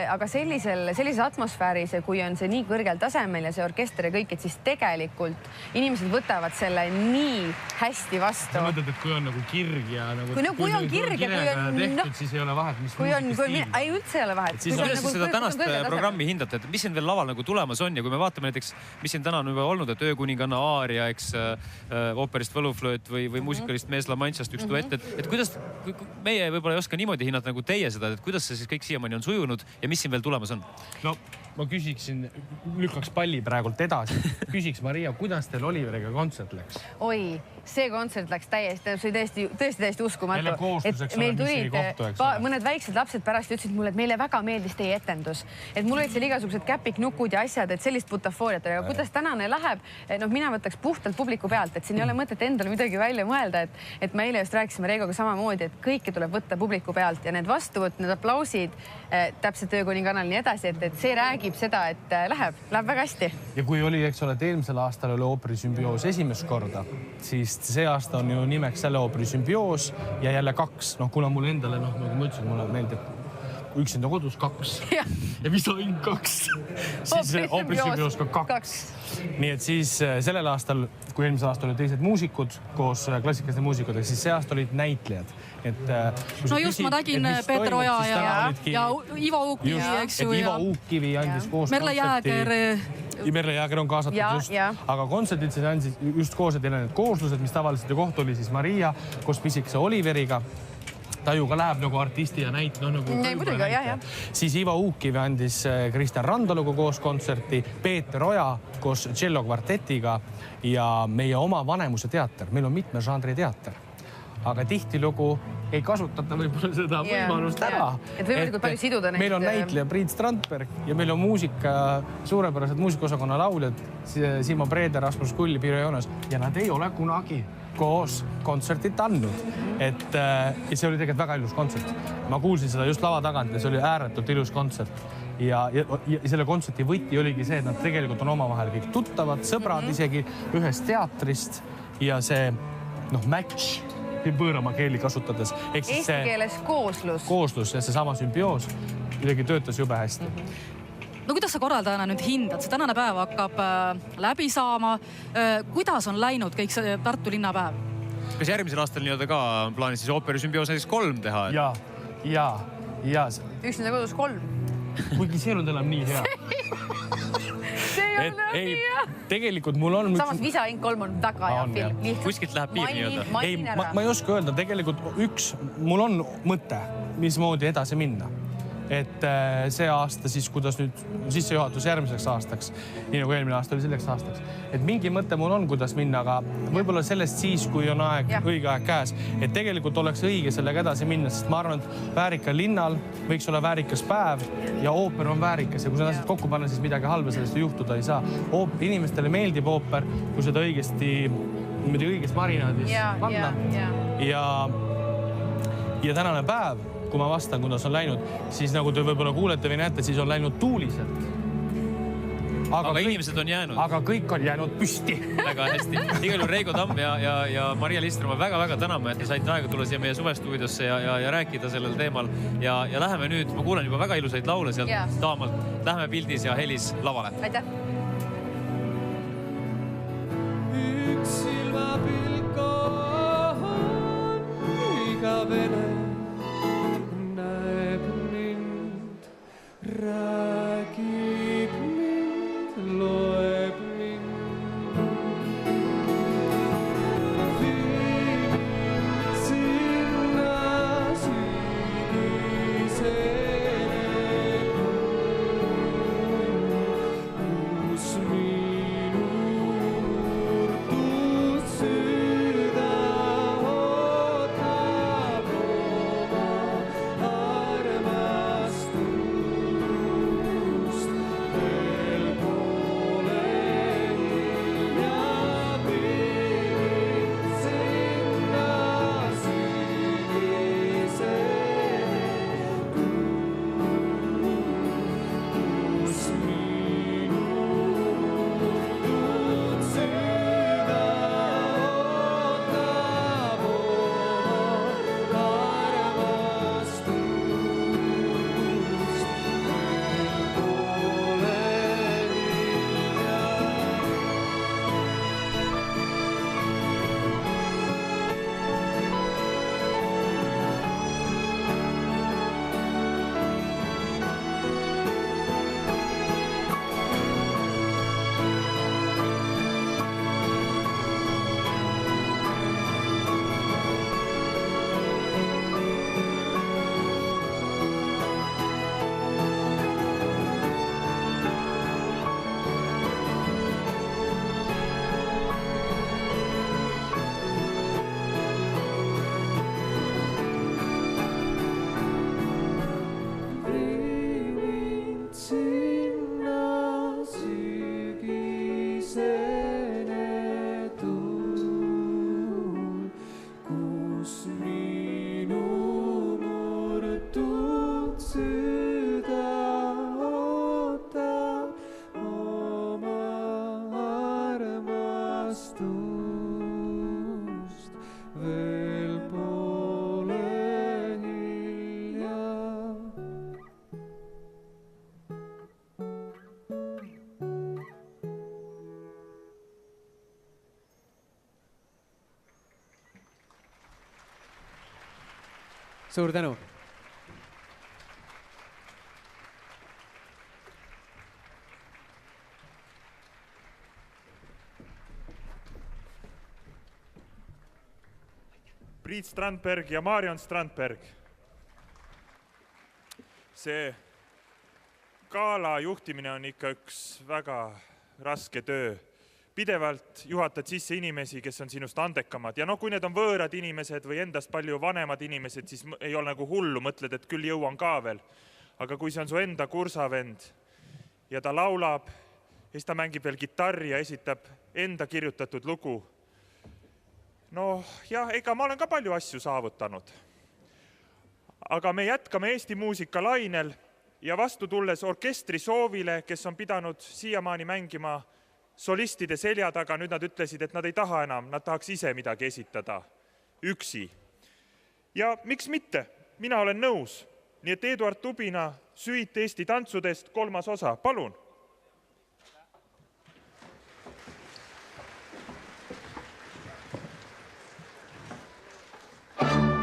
aga sellises atmosfääris, kui on see nii kõrgel tasemel ja see orkester ja kõik, et siis tegelikult inimesed võtavad selle nii hästi vastu. Sa mõtled, et kui on nagu kirg ja kui on kirg ja kui on tehtud, siis ei ole vahet, mis muusikastiil. Ei, üldse ei ole vahet. Siis kuidas seda tänast programmi hindate, et mis siin veel laval nagu tulemas on ja kui me vaatame näiteks, mis siin täna on juba olnud, et Öökuninganna aaria, eks ooperist Võluflööt või muusikalist Mees La Manchast üks duett, et kuidas meie võib-olla ei oska niimoodi hinnata nagu teie seda, et kuidas see siis kõik siiamaani on sujunud ja mis siin veel tulemas on? No ma küsiksin, lükkaks palli praegult edasi. Küsiks Maria, kuidas teil Oliveriga kontsert läks? Oi, see kontsert läks täiesti uskumatu. Meile koostuseks meil oleme isegi kohtu, eks ole. mõned väiksed lapsed pärast ütlesid mulle, et meile väga meeldis teie etendus. Et mul olid seal igasugused käpiknukud ja asjad, et sellist butafooriat. Aga kuidas tänane läheb? Mina võtaks puhtalt publiku pealt, et siin ei ole mõtet endale midagi välja mõelda. Et me eile just rääkisime Reigoga samamoodi, et kõike tuleb võtta publiku pealt ja need vastuvõtt, need aplausid, täpselt Öökuninganal nii edasi, et see räägib seda, et läheb väga hästi. Ja kui oli, eks ole, et eelmisel aastal oli ooperi Sümbioos esimest korda, siis see aasta on ju nimeks jälle ooperi Sümbioos ja jälle 2. Kuna mul endale, nagu ma ütlesin, mulle meeldib üksinda kodus 2 ja mis on 2, siis ooperi Sümbioos ka 2. Nii et siis sellel aastal, kui eelmisel aastal olid teised muusikud koos klassikaliste muusikutega, siis see aasta olid näitlejad. No just ma nägin Peeter Oja ja Ivo Uukkivi, eks ju. Ivo Uukkivi andis koos Merle Jääger. Merle Jääger on kaasatud just, aga kontserdid siis andsid just koos, et need kooslused, mis tavaliselt ju koht oli siis Maria koos pisikese Oliveriga. Ta ju ka läheb nagu artisti ja näitleja. Siis Ivo Uukkivi andis Kristjan Randaluga koos kontserti, Peeter Oja koos cello kvartetiga ja meie oma Vanemuse teater. Meil on mitme žanri teater, aga tihtilugu ei kasutata võib-olla seda võimalust ära. Et võimalikult palju siduda neid. Meil on näitleja Priit Strandberg ja meil on suurepärased muusikaosakonna lauljad Simo Preede, Rasmus Kull, Pirjo Joonas ja nad ei ole kunagi koos kontsertit andnud. Ja see oli tegelikult väga ilus kontsert. Ma kuulsin seda just lava tagant ja see oli ääretult ilus kontsert. Ja selle kontserti võti oligi see, et nad tegelikult on omavahel kõik tuttavad, sõbrad isegi ühest teatrist ja see match võõrama keeli kasutades. Eesti keeles kooslus. Kooslus ja see sama Sümbioos kuidagi töötas jube hästi. No kuidas sa korraldajana nüüd hindad? See tänane päev hakkab läbi saama. Kuidas on läinud kõik see Tartu linnapäev? Kas järgmisel aastal nii-öelda ka plaanis siis ooperi Sümbioos näiteks 3 teha? Ja. Üksinda kodus 3. Kuigi see on enam nii hea. See ei ole enam nii hea. Tegelikult mul on... Samas Visa Ink 3 on väga hea film. Kuskilt läheb piir nii-öelda. Ma ei oska öelda. Tegelikult mul on mõte, mismoodi edasi minna. Et see aasta siis, kuidas nüüd sissejuhatus järgmiseks aastaks, nii nagu eelmine aasta oli selleks aastaks, et mingi mõte mul on, kuidas minna, aga võib-olla sellest siis, kui on õige aeg käes, et tegelikult oleks õige sellega edasi minna, sest ma arvan, et väärikal linnal võiks olla väärikas päev ja ooper on väärikas ja kui seda asjad kokku panna, siis midagi halba sellest juhtuda ei saa. Inimestele meeldib ooper, kui seda õigest marinaadis panna ja tänane päev, kui ma vastan, kuidas on läinud, siis nagu te võib-olla kuulete või näete, siis on läinud tuuliselt. Aga inimesed on jäänud. Aga kõik on jäänud püsti. Väga hästi. Igal juhul Reigo Tamm ja Maria Listra, ma väga täname, et te saite aega tulla siia meie suvestuudiosse ja rääkida sellel teemal. Ja läheme nüüd, ma kuulen juba väga ilusaid laule sealt taamalt. Läheme pildis ja helis lavale. Aitäh! Üks silmapilk on igavene. Räägib mind, loeb mind. Viib sinna sügisele. kus minu murtud süda ootab oma armastust. Veel pole hilja. Suur tänu. Priit Strandberg ja Marion Strandberg. See gala juhtimine on ikka üks väga raske töö. Pidevalt juhatad sisse inimesi, kes on sinust andekamad. Ja kui need on võõrad inimesed või endast palju vanemad inimesed, siis ei ole nagu hullu, mõtled, et küll jõuan ka veel. Aga kui see on su enda kursavend ja ta laulab, siis ta mängib veel kitarri ja esitab enda kirjutatud lugu. Ega ma olen ka palju asju saavutanud. Aga me jätkame Eesti muusika lainel ja vastu tulles orkestri soovile, kes on pidanud siiamaani mängima solistide selja taga, nüüd nad ütlesid, et nad ei taha enam, nad tahaks ise midagi esitada, üksi. Ja miks mitte? Mina olen nõus. Nii et Eduard Tubina, Süit Eesti tantsudest 3. osa, palun. Thank you.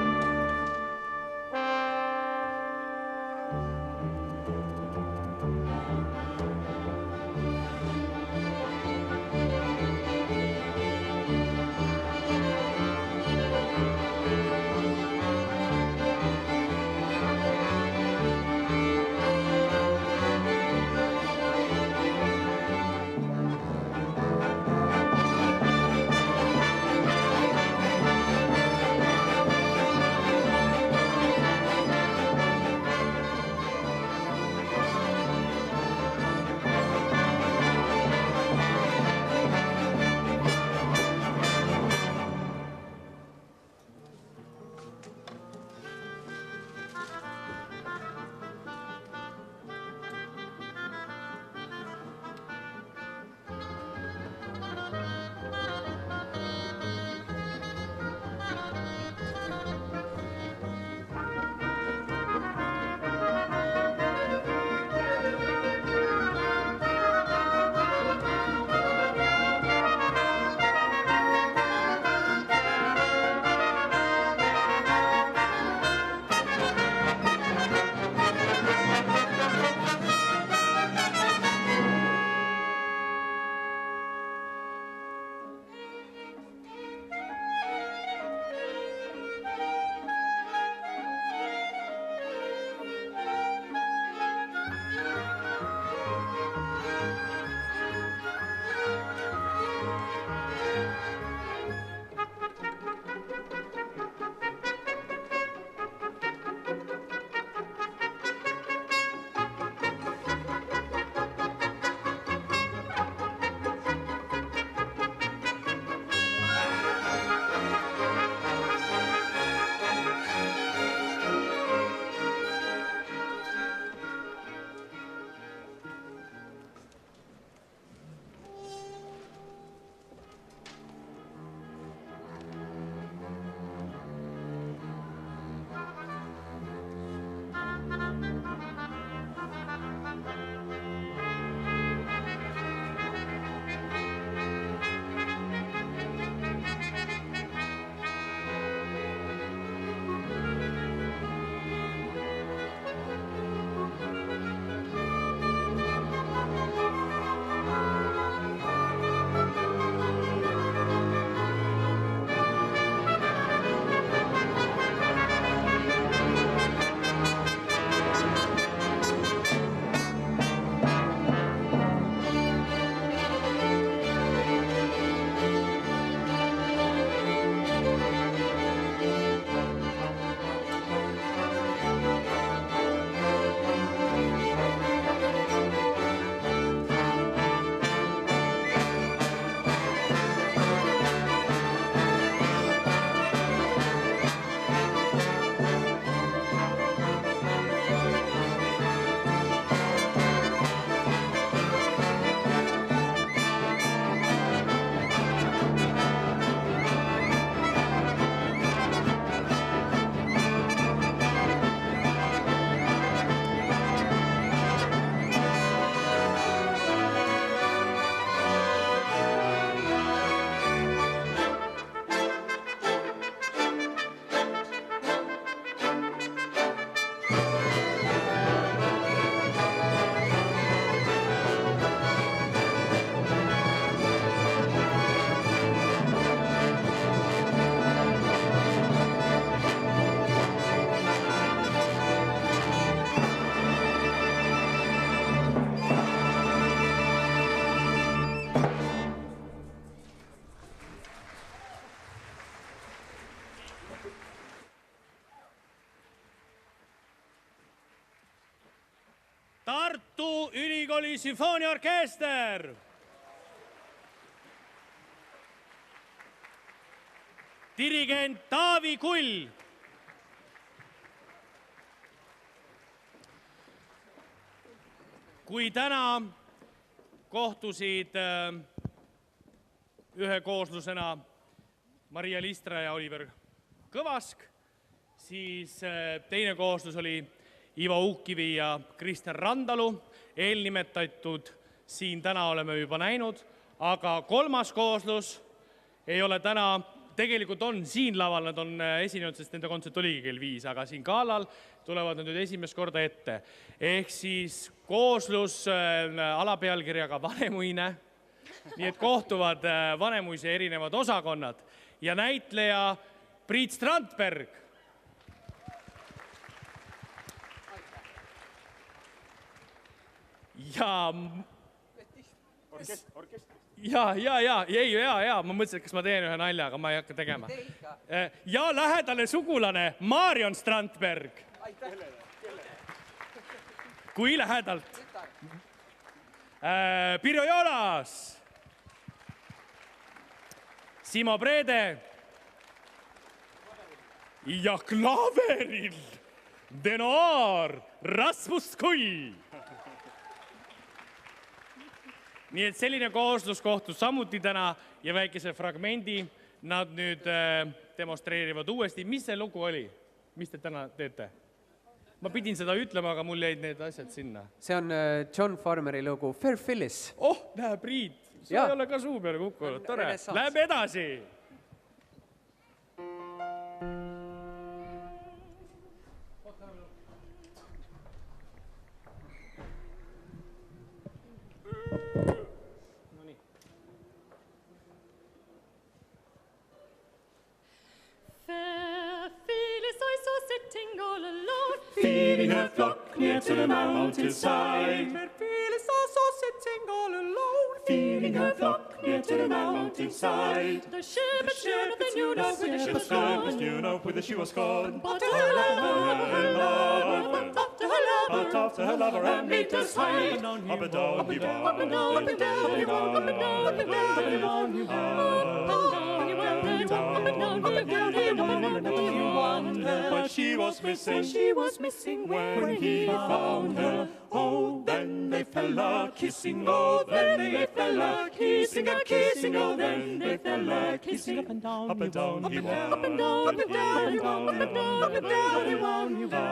Tartu Ülikooli sümfooniaorkester. Dirigent Taavi Kull. Kui täna kohtusid ühe kooslusena Maria Listra ja Oliver Kõvask, siis teine kooslus oli Ivo Uukkivi ja Kristjan Randalu. Eelnimetatud siin täna oleme juba näinud, aga kolmas kooslus ei ole täna, tegelikult on siin laval, nad on esinenud, sest nende kontsert oligi kell 5, aga siin galal tulevad nad nüüd esimest korda ette. Ehk siis kooslus alapealkirjaga Vanemuine, nii et kohtuvad Vanemuise erinevad osakonnad ja näitleja Priit Strandberg. Ja, ma mõtlesin, et kas ma teen ühe nalja, aga ma ei hakka tegema. Ja lähedale sugulane Marion Strandberg. Kui lähedalt? Pirjo Joonas. Simo Preede. Ja klaveril Denoar Rasmus Kull. Nii et selline kooslus kohtus samuti täna ja väikese fragmendi nad nüüd demonstreerivad uuesti. Mis see lugu oli? Mis te täna teete? Ma pidin seda ütlema, aga mul jäid need asjad sinna. See on John Farmeri lugu Fair Phyllis. Oh, näe Priit, sa ei ole ka suu peale kukkunud. Tore. Läheb edasi. Feeding her flock near to the mountainside. Fair Phyllis also sitting all alone. Feeding her flock near to the mountainside. The shepherd they knew not whither she was gone. gone. Knew not whither she was gone. But to her lover, went up to her lover, But after her lover and made her hide. Up and down he went. Up and down, up and down, he went. Up and down, up and down, he went. But she was missing when he found her. Oh, then they fell a-kissing. Oh, then they fell a-kissing, a-kissing. Oh, then they fell a-kissing. Up and down he went. Up and down, up and down, up and down, up and down, up and down he went.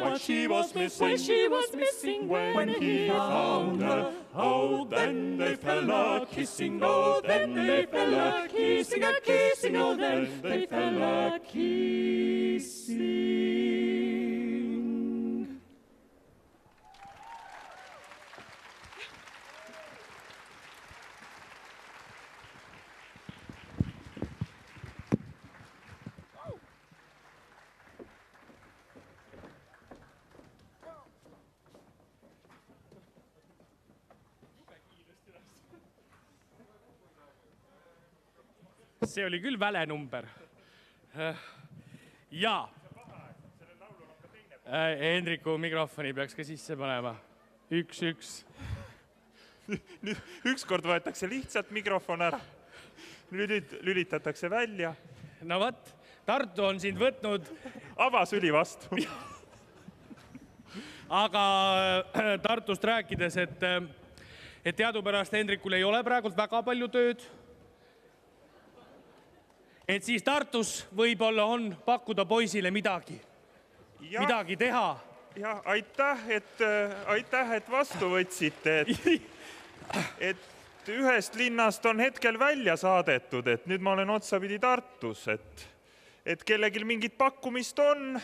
But she was missing when he found her. Oh, then they fell a-kissing. Oh, then they fell a-kissing, a-kissing. Oh, then they fell a-kissing. See oli küll väle number. Ja. Hendriku mikrofoni peaks ka sisse panema. Üks. Ükskord võetakse lihtsalt mikrofon ära. Lülitatakse välja. No võt, Tartu on sind võtnud. Avasüli vastu. Aga Tartust rääkides, et teadupärast Hendrikul ei ole praegult väga palju tööd. Et siis Tartus võib-olla on pakkuda poisile midagi teha. Ja, aitäh, et vastu võtsite. Et ühest linnast on hetkel välja saadetud, et nüüd ma olen otsapidi Tartus, et kellegil mingit pakkumist on,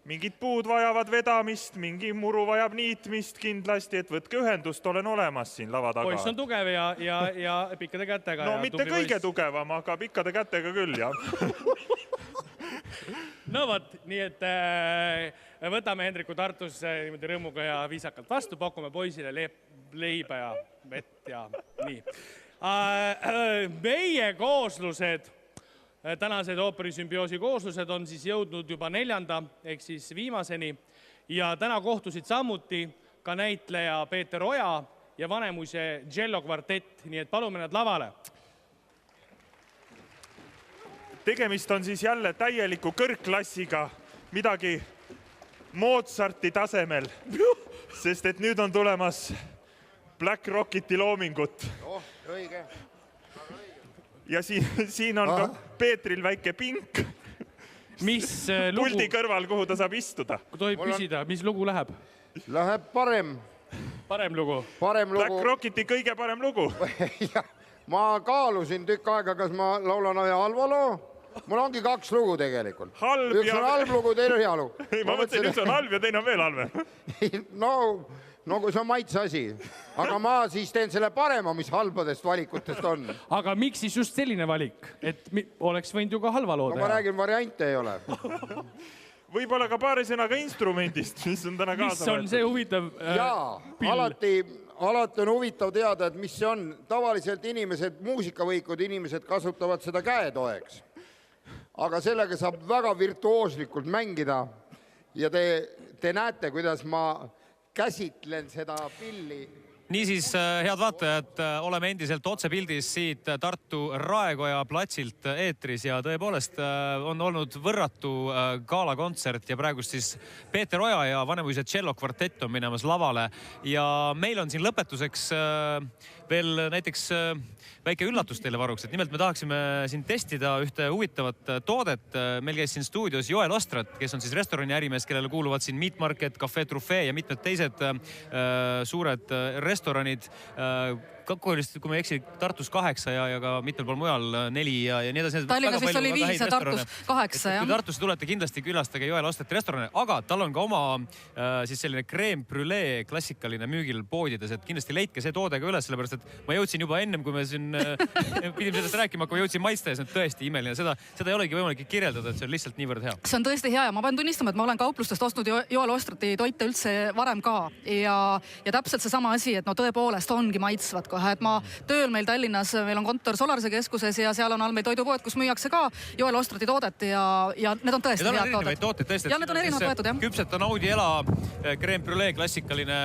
mingid puud vajavad vedamist, mingi muru vajab niitmist kindlasti, et võtke ühendust, olen olemas siin lava taga. Poiss on tugev ja pikkade kätega. No mitte kõige tugevam, aga pikkade kätega küll, jah. No võt, nii et võtame Hendriku Tartus niimoodi rõõmuga ja viisakalt vastu, pakume poisile leiba ja vett ja nii. Meie kooslused Tänased ooperisümbioosi kooslused on siis jõudnud juba 4. ehk siis viimaseni ja täna kohtusid samuti ka näitleja Peeter Oja ja Vanemuise Cello kvartett, nii et palume nad lavale. Tegemist on siis jälle täieliku kõrgklassiga, midagi Mozarti tasemel, sest et nüüd on tulemas Black Rocketi loomingut. Õige. Ja siin on ka Peetril väike pink. Mis lugu? Puldi kõrval, kuhu ta saab istuda. Kui tohib küsida, mis lugu läheb? Läheb parem. Parem lugu? Parem lugu. Black Rocketi kõige parem lugu. Ma kaalusin tükk aega, kas ma laulan ühe halva loo. Mul ongi 2 lugu tegelikult. Üks on halb lugu, teine on hea lugu. Ma mõtlesin, üks on halb ja teine on veel halve. No kui see on maitse asi. Aga ma siis teen selle parema, mis halbadest valikutest on. Aga miks siis just selline valik? Et oleks võinud ju ka halva loo teha. Ma räägin, variante ei ole. Võib-olla ka paari sõnaga instrumendist, mis on täna kaasa võetud. Mis on see huvitav pill? Alati on huvitav teada, et mis see on. Tavaliselt inimesed, muusikavõikud inimesed kasutavad seda käetoeks. Aga sellega saab väga virtuooslikult mängida ja te näete, kuidas ma käsitlen seda pilli. Niisiis, head vaatajad, oleme endiselt otsepildis siit Tartu Raekoja platsilt eetris ja tõepoolest on olnud võrratu gaalakontsert ja praegust siis Peeter Oja ja Vanemuise Cello kvartett on minemas lavale ja meil on siin lõpetuseks veel näiteks väike üllatus teile varuks, et nimelt me tahaksime siin testida ühte huvitavat toodet. Meil käis siin stuudios Joel Ostrat, kes on siis restorani ärimees, kellele kuuluvad siin Meat Market, Café Truffet ja mitmed teised suured restoranid. Kokku oli, kui ma eksi, Tartus 8 ja ka mitmel pool mujal 4 ja nii edasi. Tallinnas vist oli 5 ja Tartus 8, jah. Kui Tartusse tulete, kindlasti külastage Joel Ostrati restorani, aga tal on ka oma siis selline crème brûlée klassikaline müügil poodides, et kindlasti leidke see toode ka üles, sellepärast et ma jõudsin juba ennem, kui me siin pidime sellest rääkima, kui ma jõudsin maitsta ja see on tõesti imeline. Seda ei olegi võimalik kirjeldada, et see on lihtsalt niivõrd hea. See on tõesti hea ja ma pean tunnistama, et ma olen kauplustest ostnud Joel Ostrati toite üldse varem ka ja täpselt see sama asi, et no tõepoolest ongi maitsvad kohe, et ma tööl meil Tallinnas, meil on kontor Solarise keskuses ja seal on all meil toidupoed, kus müüakse ka Joel Ostrati toodet ja need on tõesti head tooted. Ja need on erinevad toetud, jah. Küpseta Naudi Ela crème brûlée klassikaline,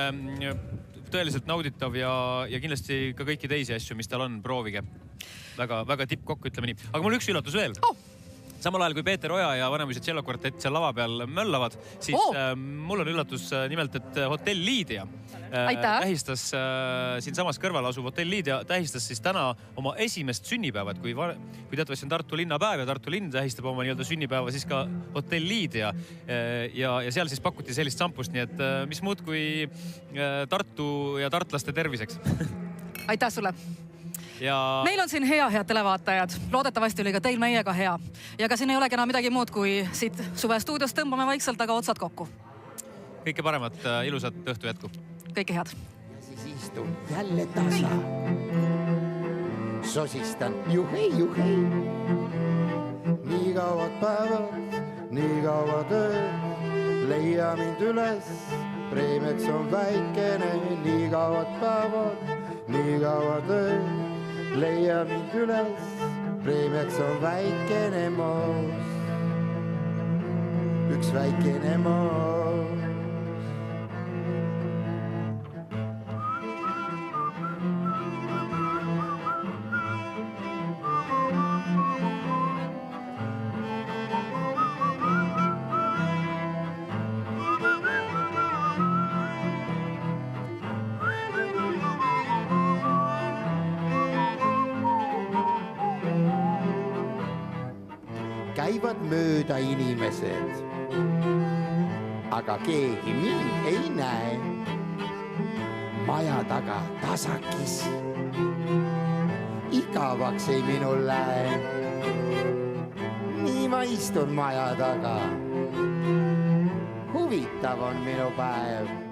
tõeliselt nauditav ja kindlasti ka kõiki teisi asju, mis tal on, proovige. Väga tippkokk, ütleme nii. Aga mul üks üllatus veel. Samal ajal, kui Peeter Oja ja Vanemuise Cello kvartett seal lava peal möllavad, siis mul on üllatus nimelt, et Hotell Liidia tähistas siin samas kõrval asuv Hotell Liidia tähistas siis täna oma esimest sünnipäeva, et kui teatavasti on Tartu linnapäev ja Tartu linn tähistab oma nii-öelda sünnipäeva siis ka Hotell Liidia ja seal siis pakuti sellist sampust, nii et mis muud kui Tartu ja tartlaste terviseks. Aitäh sulle! Ja... Meil on siin head televaatajad. Loodetavasti oli ka teil meiega hea. Ja ka siin ei olegi enam midagi muud, kui siit suve stuudios tõmbame vaikselt aga otsad kokku. Kõike paremat, ilusat õhtu jätku. Kõike head. Ja siis istun jälle tasa. Sosistan juhei. Nii kauad päevad, nii kauad ööd. Leia mind üles, preemiaks on väikene. Nii kauad päevad, nii kauad ööd. Leia mind üles, preemiaks on väikene moos. Üks väikene moos. Käivad mööda inimesed, aga keegi mind ei näe. Maja taga tasakis, igavaks ei minul lähe. Nii ma istun maja taga, huvitav on minu päev.